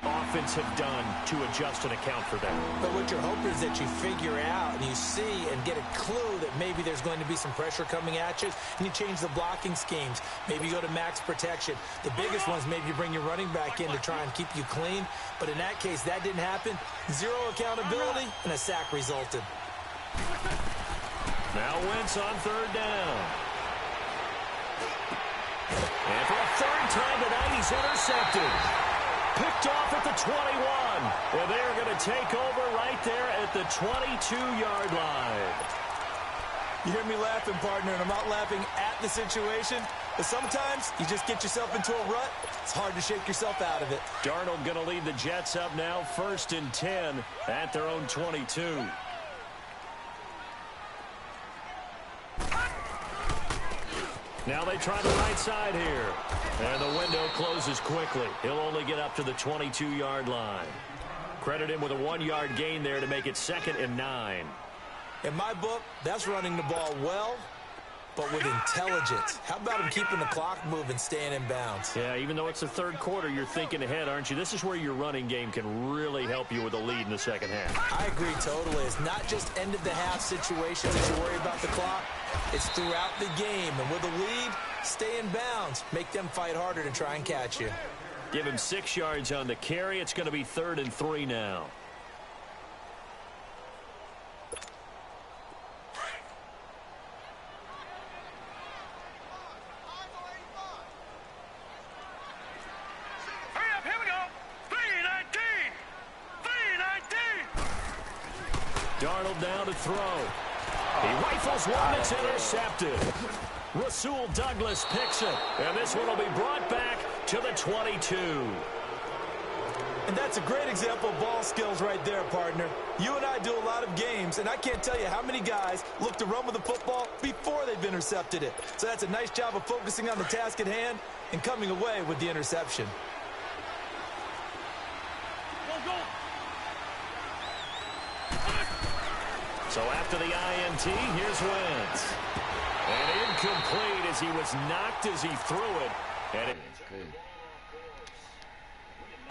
Offense have done to adjust and account for that. But what you're hoping is that you figure out and you see and get a clue that maybe there's going to be some pressure coming at you, and you change the blocking schemes. Maybe you go to max protection. The biggest ones, maybe you bring your running back in to try and keep you clean. But in that case, that didn't happen. 0 accountability, and a sack resulted. Now Wentz on 3rd down. And for a 3rd time tonight, he's intercepted. Picked off at the 21. And they're going to take over right there at the 22-yard line. You hear me laughing, partner, and I'm not laughing at the situation. But sometimes you just get yourself into a rut. It's hard to shake yourself out of it. Darnold going to lead the Jets up now, 1st and 10 at their own 22. Now they try the right side here. And the window closes quickly. He'll only get up to the 22-yard line. Credit him with a 1-yard gain there to make it 2nd and 9. In my book, that's running the ball well, but with intelligence. How about him keeping the clock moving, staying in bounds? Yeah, even though it's the 3rd quarter, you're thinking ahead, aren't you? This is where your running game can really help you with a lead in the 2nd half. I agree totally. It's not just end-of-the-half situations that you worry about the clock. It's throughout the game. And with a lead, stay in bounds. Make them fight harder to try and catch you. Give him 6 yards on the carry. It's going to be 3rd and 3 now. Hurry up, here we go. 3:19. 3:19. Darnold now to throw. He rifles one that's intercepted. Rasul Douglas picks it. And this one will be brought back to the 22. And that's a great example of ball skills right there, partner. You and I do a lot of games, and I can't tell you how many guys look to run with the football before they've intercepted it. So that's a nice job of focusing on the task at hand and coming away with the interception. So after the INT, here's Wentz. And incomplete as he was knocked as he threw it. And It's good.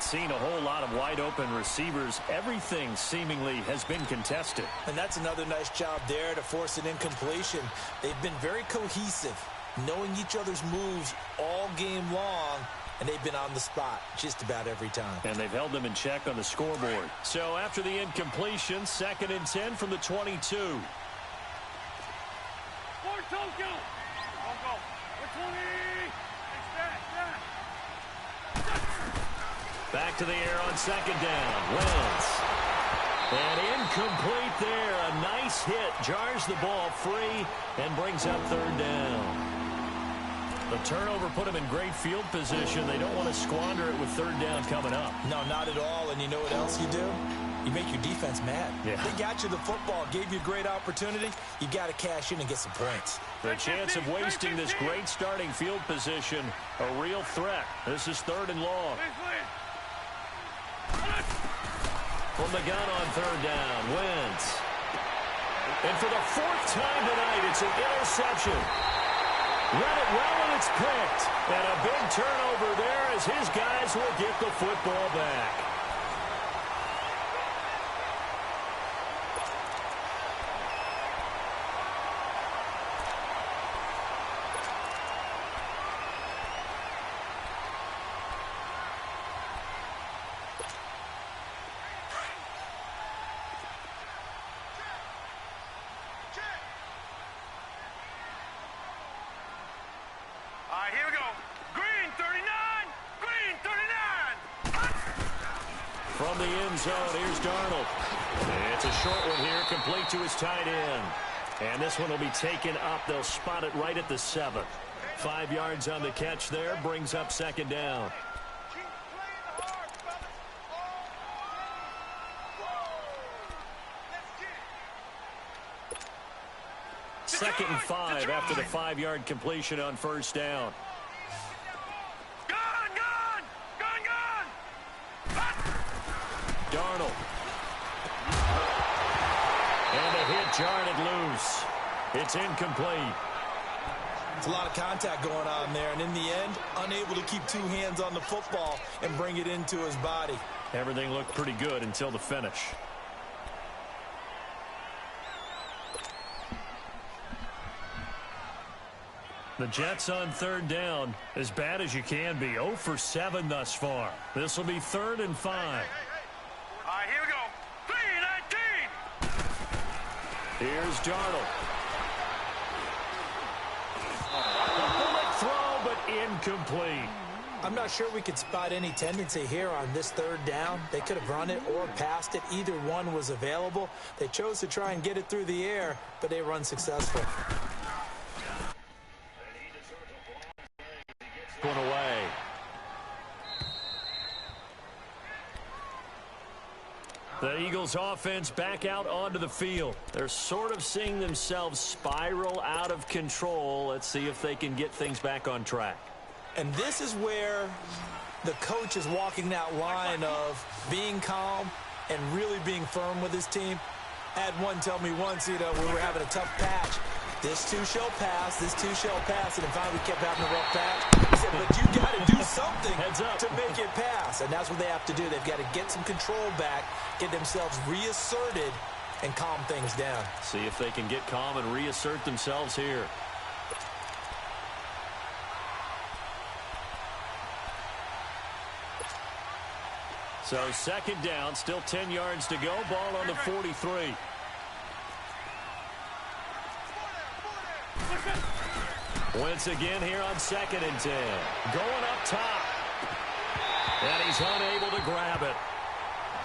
seen a whole lot of wide open receivers. Everything seemingly has been contested. And that's another nice job there to force an incompletion. They've been very cohesive, knowing each other's moves all game long, and they've been on the spot just about every time. And they've held them in check on the scoreboard. So after the incompletion, 2nd and 10 from the 22. For Tokyo. Don't go. For 20. Back to the air on 2nd down. Wentz. And incomplete there. A nice hit. Jars the ball free and brings up 3rd down. The turnover put them in great field position. They don't want to squander it with 3rd down coming up. No, not at all. And you know what else you do? You make your defense mad. Yeah. They got you the football, gave you a great opportunity. You got to cash in and get some points. The chance of wasting this great starting field position, a real threat. This is 3rd and long. From the gun on 3rd down, Wentz. And for the 4th time tonight, it's an interception. Read it well, and it's picked. And a big turnover there as his guys will get the football back. Here we go. Green 39. Green 39. From the end zone, here's Darnold. It's a short one here, complete to his tight end. And this one will be taken up. They'll spot it right at the 7. 5 yards on the catch there. Brings up second down. Second and 5 after the 5-yard completion on first down. Darnold. And a hit jarred loose. It's incomplete. It's a lot of contact going on there, and in the end, unable to keep 2 hands on the football and bring it into his body. Everything looked pretty good until the finish. The Jets on third down, as bad as you can be. 0 for 7 thus far. This will be 3rd and 5. All right, here we go. 3-19. Here's Darnold. A bullet throw, but incomplete. I'm not sure we could spot any tendency here on this 3rd down. They could have run it or passed it. Either one was available. They chose to try and get it through the air, but they were unsuccessful. Going away. The Eagles offense back out onto the field. They're sort of seeing themselves spiral out of control. Let's see if they can get things back on track. And this is where the coach is walking that line of being calm and really being firm with his team. I had one tell me once, we were having a tough patch. This too shall pass, this too shall pass, and then finally we kept having a rough patch. He said, but you got to do something to make it pass, and that's what they have to do. They've got to get some control back, get themselves reasserted, and calm things down. See if they can get calm and reassert themselves here. So 2nd down, still 10 yards to go, ball on the 43. Once again here on 2nd and 10. Going up top. And he's unable to grab it.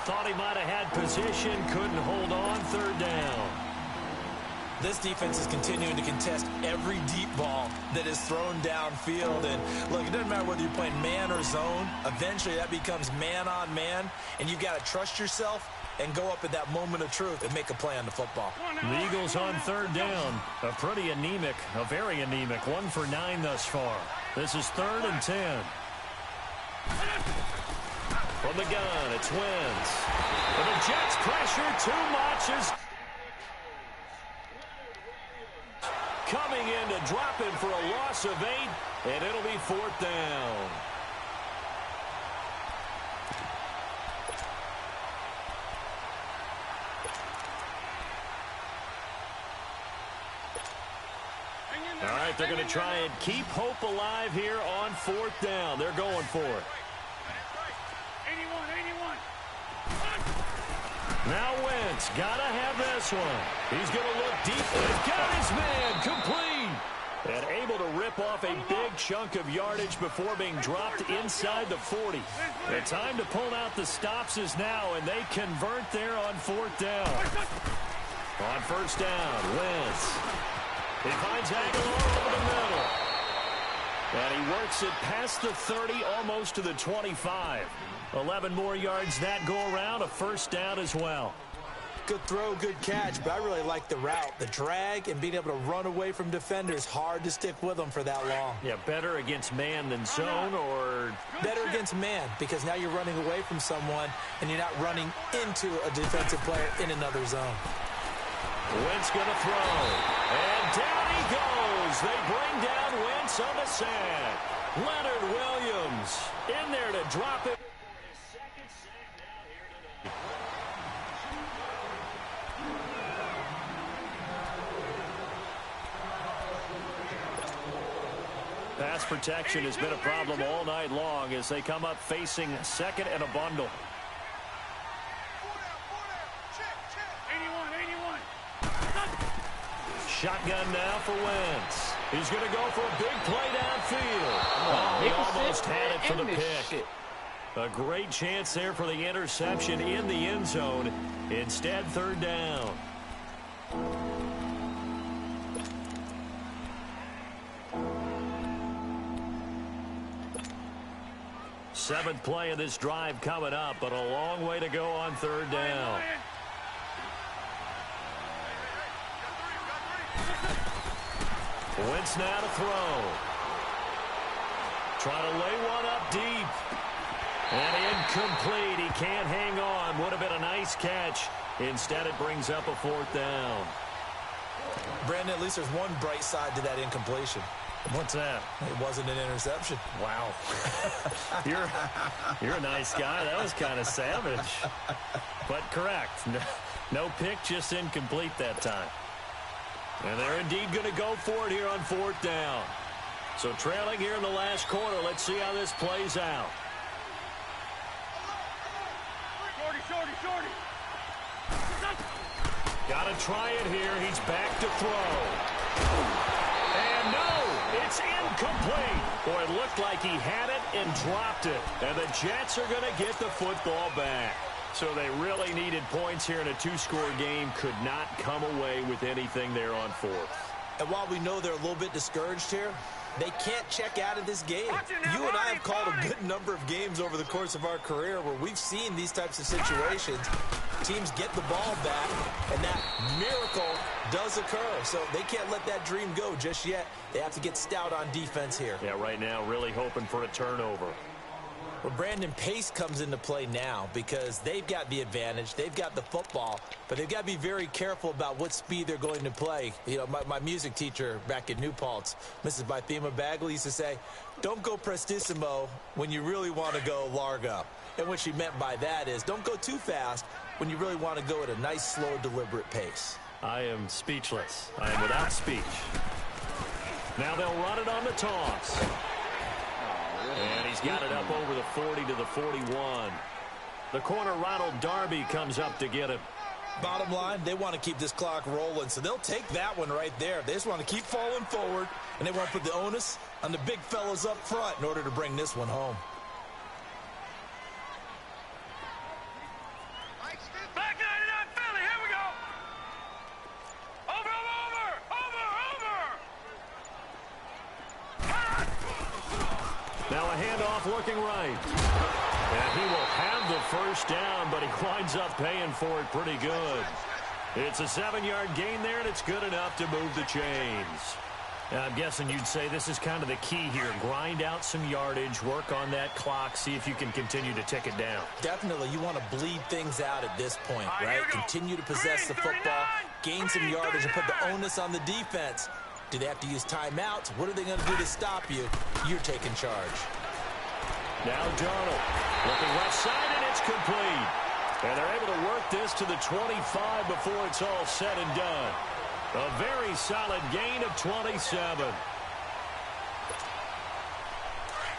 Thought he might have had position, couldn't hold on. 3rd down. This defense is continuing to contest every deep ball that is thrown downfield. And look, it doesn't matter whether you're playing man or zone. Eventually that becomes man on man. And you've got to trust yourself and go up at that moment of truth and make a play on the football. The Eagles on 3rd down. A very anemic 1 for 9 thus far. This is 3rd and 10. From the gun, it's Wentz. And the Jets pressure too much is coming in to drop him for a loss of 8, and it'll be 4th down. All right, they're going to try and keep hope alive here on 4th down. They're going for it. 81. Now Wentz, gotta have this one. He's going to look deep. He's got his man complete. And able to rip off a big chunk of yardage before being dropped inside the 40. The time to pull out the stops is now, and they convert there on 4th down. On 1st down, Wentz. He finds Aguilar over the middle. And he works it past the 30, almost to the 25. 11 more yards that go around, a 1st down as well. Good throw, good catch, but I really like the route. The drag and being able to run away from defenders, hard to stick with them for that long. Yeah, better against man than zone, or better against man, because now you're running away from someone and you're not running into a defensive player in another zone. Wentz going to throw. And down he goes. They bring down Wentz on the sack. Leonard Williams in there to drop it. Pass protection has been a problem all night long as they come up facing 2nd and a bundle. 81. Shotgun now for Wentz. He's going to go for a big play downfield. Oh, he almost had it for the pick. A great chance there for the interception in the end zone. Instead, 3rd down. 7th play of this drive coming up, but a long way to go on 3rd down. Wentz now to throw. Trying to lay one up deep. And incomplete. He can't hang on. Would have been a nice catch. Instead, it brings up a 4th down. Brandon, at least there's one bright side to that incompletion. What's that? It wasn't an interception. Wow. You're a nice guy. That was kind of savage. But correct. No pick, just incomplete that time. And they're indeed going to go for it here on 4th down. So trailing here in the last quarter. Let's see how this plays out. Shorty. Got to try it here. He's back to throw. And no, it's incomplete. Boy, it looked like he had it and dropped it. And the Jets are going to get the football back. So they really needed points here in a 2-score game. Could not come away with anything there on 4th. And while we know they're a little bit discouraged here, they can't check out of this game. You and I have called a good number of games over the course of our career where we've seen these types of situations. Teams get the ball back, and that miracle does occur. So they can't let that dream go just yet. They have to get stout on defense here. Yeah, right now really hoping for a turnover. Well, Brandon, pace comes into play now because they've got the advantage. They've got the football, but they've got to be very careful about what speed they're going to play. You know, my music teacher back in New Paltz, Mrs. Bythema Bagley, used to say, don't go prestissimo when you really want to go largo. And what she meant by that is don't go too fast when you really want to go at a nice, slow, deliberate pace. I am speechless. I am without speech. Now they'll run it on the toss. And he's got it up over the 40 to the 41. The corner, Ronald Darby, comes up to get it. Bottom line, they want to keep this clock rolling, so they'll take that one right there. They just want to keep falling forward, and they want to put the onus on the big fellas up front in order to bring this one home. Black 99 Philly, here we go. Over. Now a handoff looking right. And he will have the first down, but he winds up paying for it pretty good. It's a 7-yard gain there, and it's good enough to move the chains. Now, I'm guessing you'd say this is kind of the key here. Grind out some yardage, work on that clock, see if you can continue to tick it down. Definitely, you want to bleed things out at this point, right? Continue to possess the football, gain some yardage, and put the onus on the defense. Do they have to use timeouts? What are they going to do to stop you? You're taking charge. Now Darnold looking left side, and it's complete. And they're able to work this to the 25 before it's all said and done. A very solid gain of 27.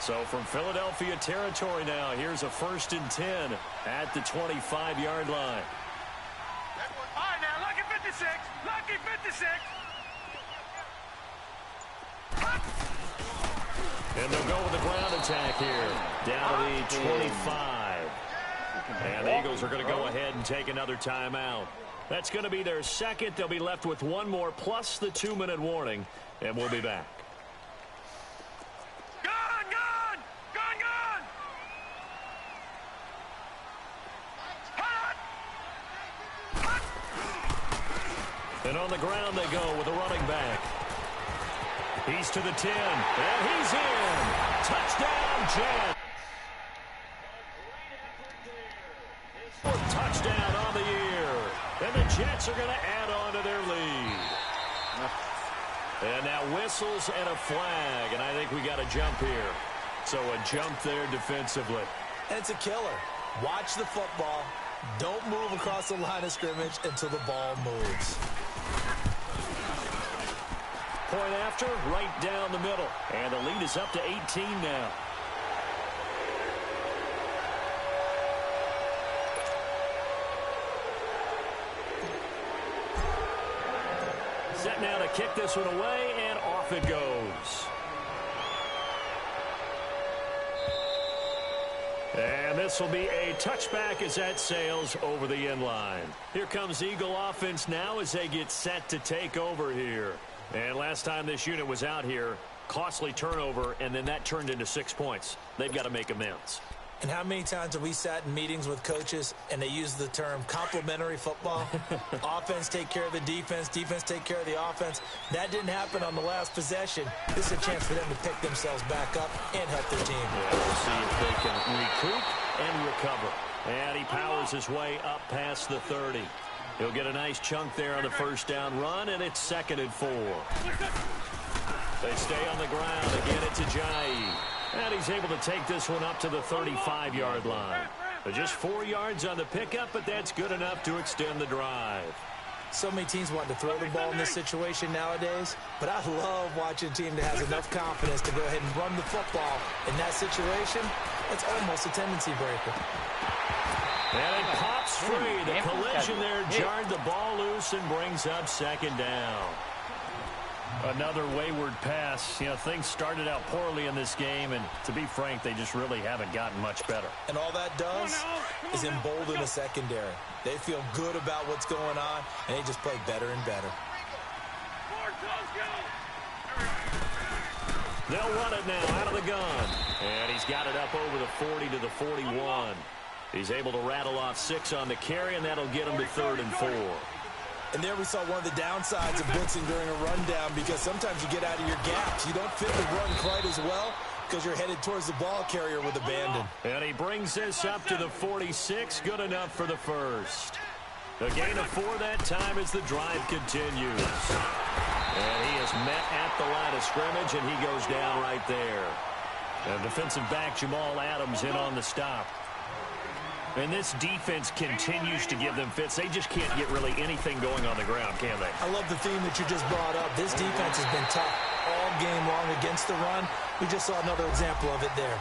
So from Philadelphia territory now, here's a 1st and 10 at the 25-yard line. All right, now, lucky 56. Lucky 56. And they'll go with the ground attack here. Down to the 25. And the Eagles are going to go ahead and take another timeout. That's going to be their second. They'll be left with one more plus the 2-minute warning. And we'll be back. Gone. And on the ground they go with a running back. He's to the 10, and he's in. Touchdown, Jets. Fourth touchdown on the year. And the Jets are going to add on to their lead. And now whistles and a flag, and I think we got a jump here. So a jump there defensively. And it's a killer. Watch the football. Don't move across the line of scrimmage until the ball moves. Point after, right down the middle. And the lead is up to 18 now. Set now to kick this one away, and off it goes. And this will be a touchback as that sails over the end line. Here comes Eagle offense now as they get set to take over here. And last time this unit was out here, costly turnover, and then that turned into 6 points. They've got to make amends. And how many times have we sat in meetings with coaches and they use the term complementary football? Offense take care of the defense, defense take care of the offense. That didn't happen on the last possession. This is a chance for them to pick themselves back up and help their team. Yeah, we'll see if they can recoup and recover. And he powers his way up past the 30. He'll get a nice chunk there on the first down run, and it's 2nd and 4. They stay on the ground. Again, it's Ajayi. And he's able to take this one up to the 35-yard line. Just 4 yards on the pickup, but that's good enough to extend the drive. So many teams want to throw the ball in this situation nowadays, but I love watching a team that has enough confidence to go ahead and run the football. In that situation, it's almost a tendency breaker. And it pops free. The collision there jarred the ball loose and brings up 2nd down. Another wayward pass. You know, things started out poorly in this game, and to be frank, they just really haven't gotten much better. And all that does is embolden the secondary. They feel good about what's going on, and they just play better and better. They'll run it now out of the gun. And he's got it up over the 40 to the 41. He's able to rattle off 6 on the carry, and that'll get him to 3rd and 4. And there we saw one of the downsides of blitzing during a rundown, because sometimes you get out of your gaps. You don't fit the run quite as well because you're headed towards the ball carrier with abandon. And he brings this up to the 46. Good enough for the first. A gain of 4 that time as the drive continues. And he is met at the line of scrimmage, and he goes down right there. And defensive back Jamal Adams in on the stop. And this defense continues to give them fits. They just can't get really anything going on the ground, can they? I love the theme that you just brought up. This defense has been tough all game long against the run. We just saw another example of it there.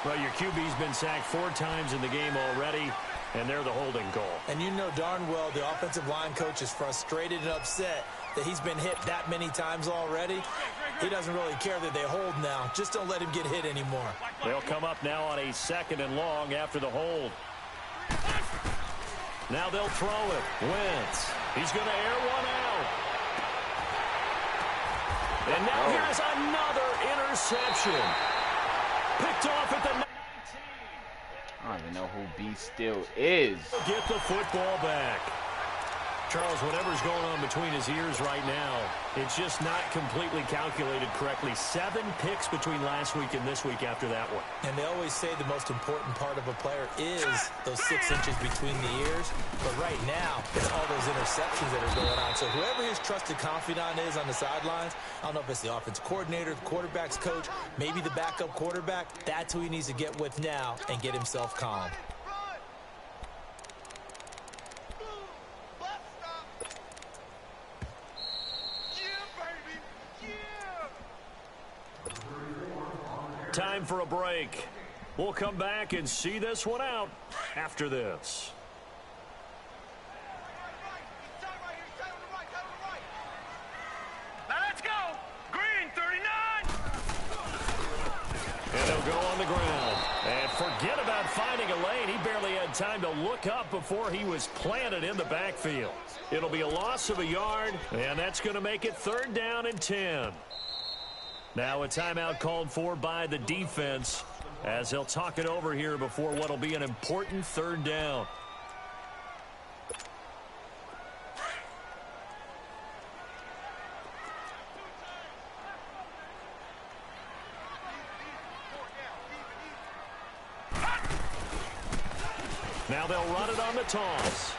Well, your QB's been sacked 4 times in the game already, and they're the holding call. And you know darn well the offensive line coach is frustrated and upset that he's been hit that many times already. He doesn't really care that they hold now. Just don't let him get hit anymore. They'll come up now on a 2nd and long after the hold. Now they'll throw it. Wentz. He's going to air one out. And now here's another interception. Picked off at the 19. I don't even know who B still is. Get the football back. Charles, whatever's going on between his ears right now, it's just not completely calculated correctly. 7 picks between last week and this week after that one. And they always say the most important part of a player is those 6 inches between the ears. But right now, it's all those interceptions that are going on. So whoever his trusted confidant is on the sidelines, I don't know if it's the offensive coordinator, the quarterback's coach, maybe the backup quarterback, that's who he needs to get with now and get himself calm. Time for a break. We'll come back and see this one out after this. Now let's go. Green 39. And they'll go on the ground. And forget about finding a lane. He barely had time to look up before he was planted in the backfield. It'll be a loss of a yard, and that's going to make it 3rd down and 10. Now a timeout called for by the defense as they'll talk it over here before what'll be an important 3rd down. Now they'll run it on the toss.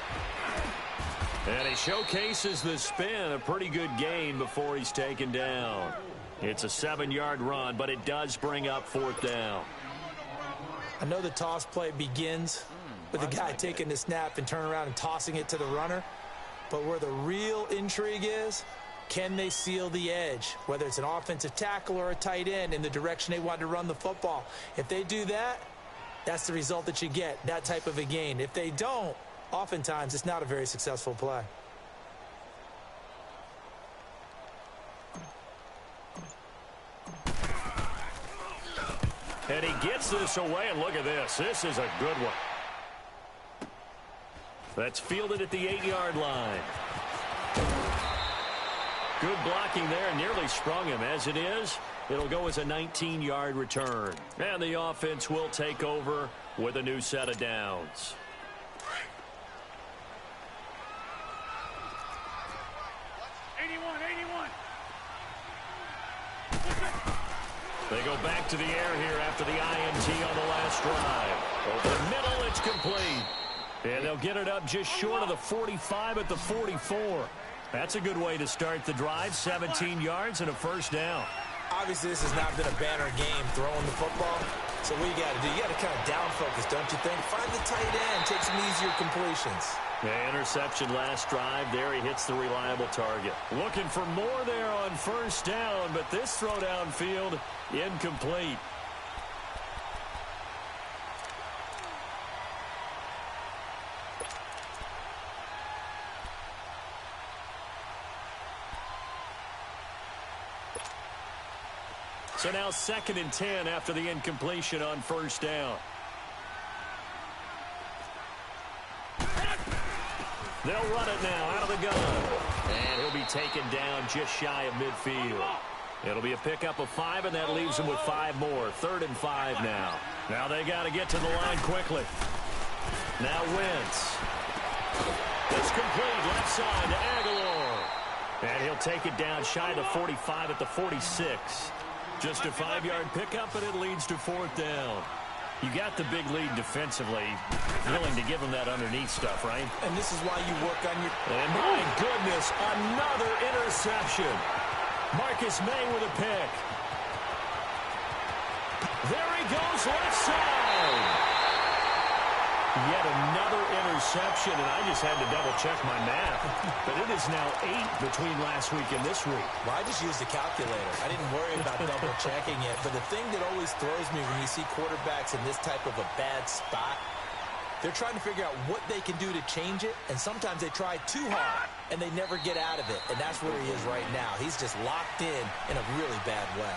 And he showcases the spin, a pretty good gain before he's taken down. It's a 7-yard run, but it does bring up 4th down. I know the toss play begins with the guy taking the snap and turning around and tossing it to the runner. But where the real intrigue is, can they seal the edge? Whether it's an offensive tackle or a tight end in the direction they want to run the football. If they do that, that's the result that you get, that type of a gain. If they don't, oftentimes it's not a very successful play. And he gets this away, and look at this. This is a good one. That's fielded at the 8-yard line. Good blocking there, nearly sprung him. As it is, it'll go as a 19-yard return. And the offense will take over with a new set of downs. They go back to the air here after the INT on the last drive. Over the middle, it's complete. And they'll get it up just short of the 45 at the 44. That's a good way to start the drive. 17 yards and a first down. Obviously, this has not been a banner game throwing the football. So what you got to do, you got to kind of down focus, don't you think? Find the tight end, take some easier completions. Yeah, interception last drive. There he hits the reliable target. Looking for more there on first down, but this throw downfield incomplete. So now 2nd and 10 after the incompletion on first down. They'll run it now out of the gun. And he'll be taken down just shy of midfield. It'll be a pickup of 5, and that leaves them with 5 more. 3rd and 5 now. Now they got to get to the line quickly. Now Wentz. It's complete left side to Aguilar. And he'll take it down shy of the 45 at the 46. Just a 5-yard pickup, and it leads to 4th down. You got the big lead defensively, willing to give them that underneath stuff, right? And this is why you work on your... And my goodness, another interception. Marcus May with a pick. There he goes, left side. Yet another interception, and I just had to double-check my math. But it is now 8 between last week and this week. Well, I just used a calculator. I didn't worry about double-checking it. But the thing that always throws me when you see quarterbacks in this type of a bad spot, they're trying to figure out what they can do to change it, and sometimes they try too hard, and they never get out of it. And that's where he is right now. He's just locked in a really bad way.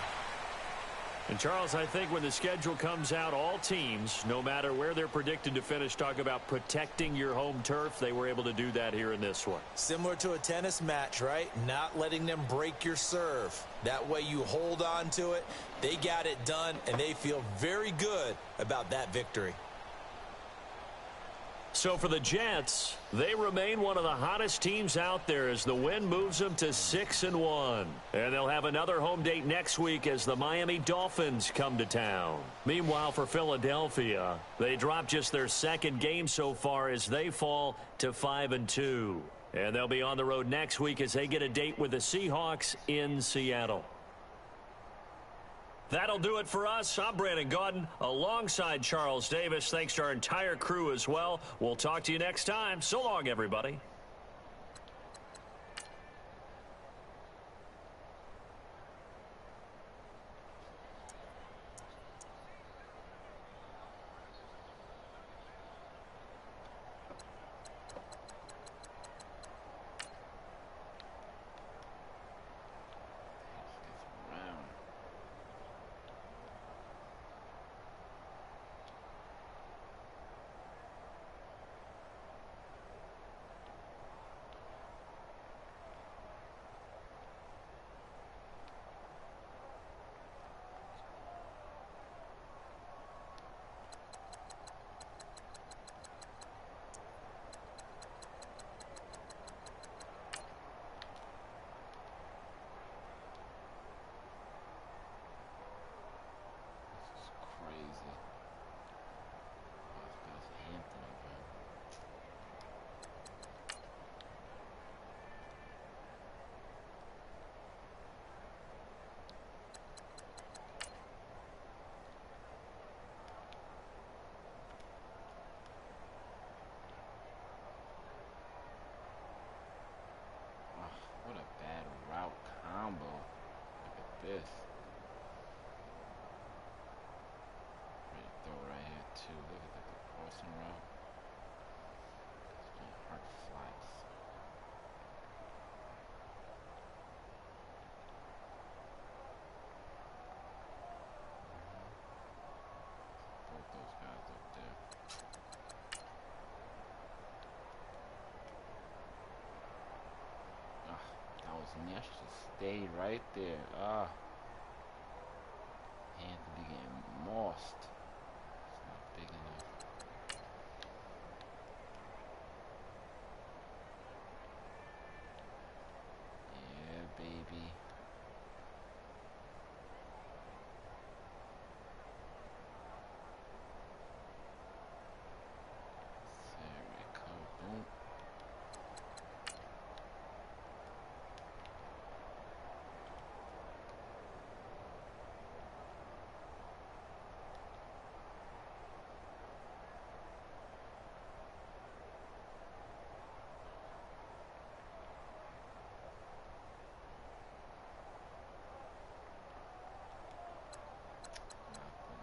And, Charles, I think when the schedule comes out, all teams, no matter where they're predicted to finish, talk about protecting your home turf. They were able to do that here in this one. Similar to a tennis match, right? Not letting them break your serve. That way you hold on to it. They got it done, and they feel very good about that victory. So for the Jets, they remain one of the hottest teams out there as the win moves them to 6-1. And they'll have another home date next week as the Miami Dolphins come to town. Meanwhile, for Philadelphia, they dropped just their 2nd game so far as they fall to 5-2. And they'll be on the road next week as they get a date with the Seahawks in Seattle. That'll do it for us. I'm Brandon Gaudin alongside Charles Davis. Thanks to our entire crew as well. We'll talk to you next time. So long, everybody. stayed right there. Ah. Anthony getting mossed. It's not big enough. Yeah, baby. Boom. Nothing.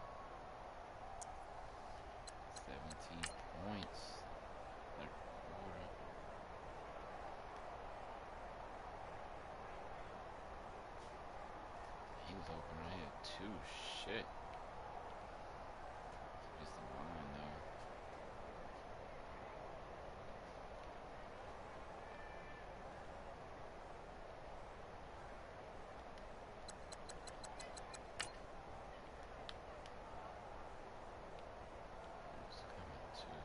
17 points. Third quarter. He was open right here too. Shit. It's the line though. It's coming too.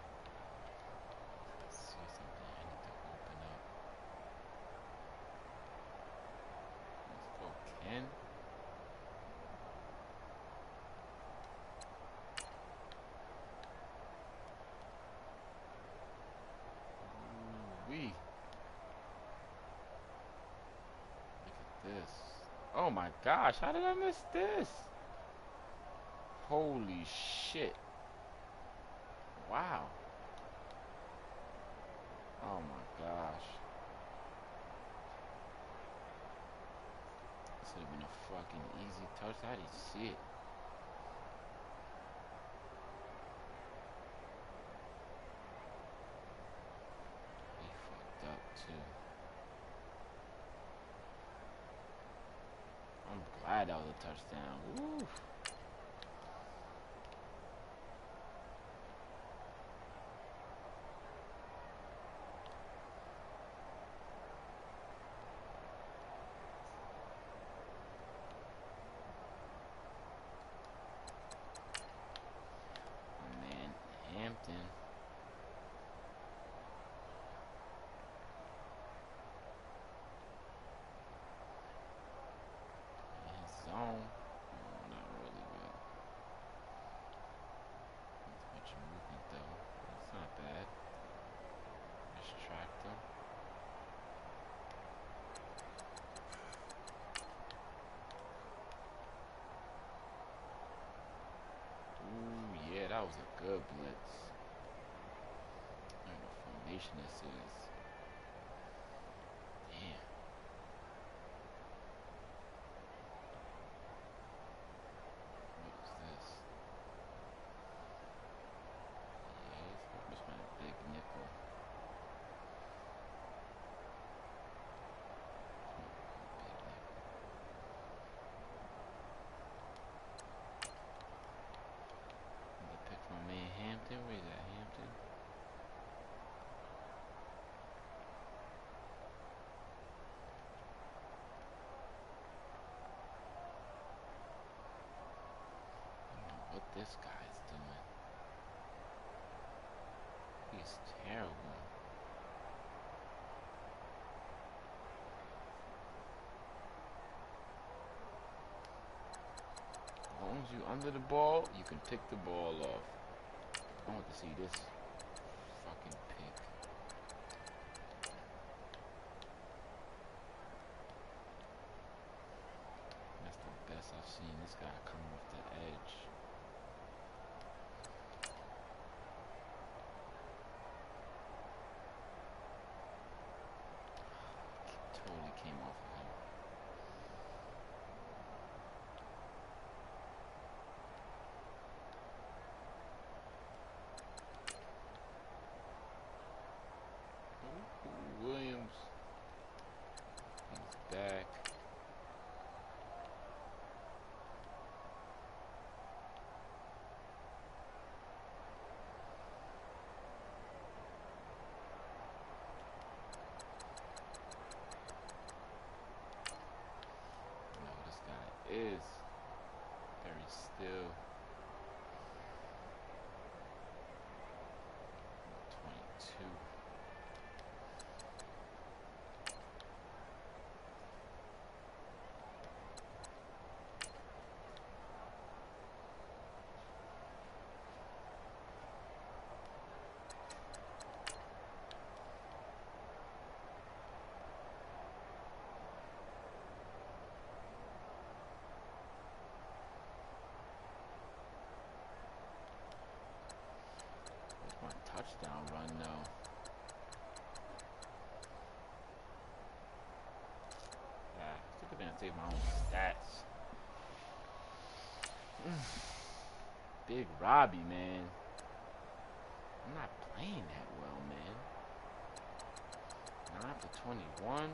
I see something. I need to open up. Let's go, Ken. Ooh-wee. Look at this. Oh my gosh, how did I miss this? Holy shit. Wow. Oh my gosh. This would have been a fucking easy touch. I didn't see it. He fucked up too. I'm glad that was a touchdown. Woo. Man, Hampton. In his zone. Not really, but not much movement though. It's not bad. Just tracked him. Ooh, yeah, that was a good blitz. I don't know what formation this is. Damn. What is this? Yeah, it's must be a big nickel. The pick from my man Hampton. Where is that, Hampton? I don't know what this guy's doing. He's terrible. As long as you're under the ball, you can pick the ball off. I want to see this fucking pick. That's the best I've seen. This guy coming off the edge. Totally came off of him. Ooh, Williams. He's back. is very still. 22. Touchdown run though. Yeah, still gonna save my own stats. Big Robbie, man. I'm not playing that well, man. 9 for 21.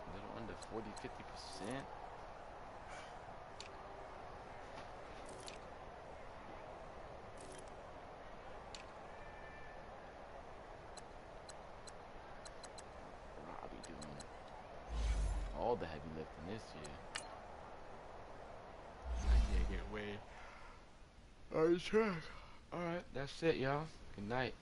A little under 40-50%. All the heavy lifting this year. I can't get away. Alright, that's it, y'all. Good night.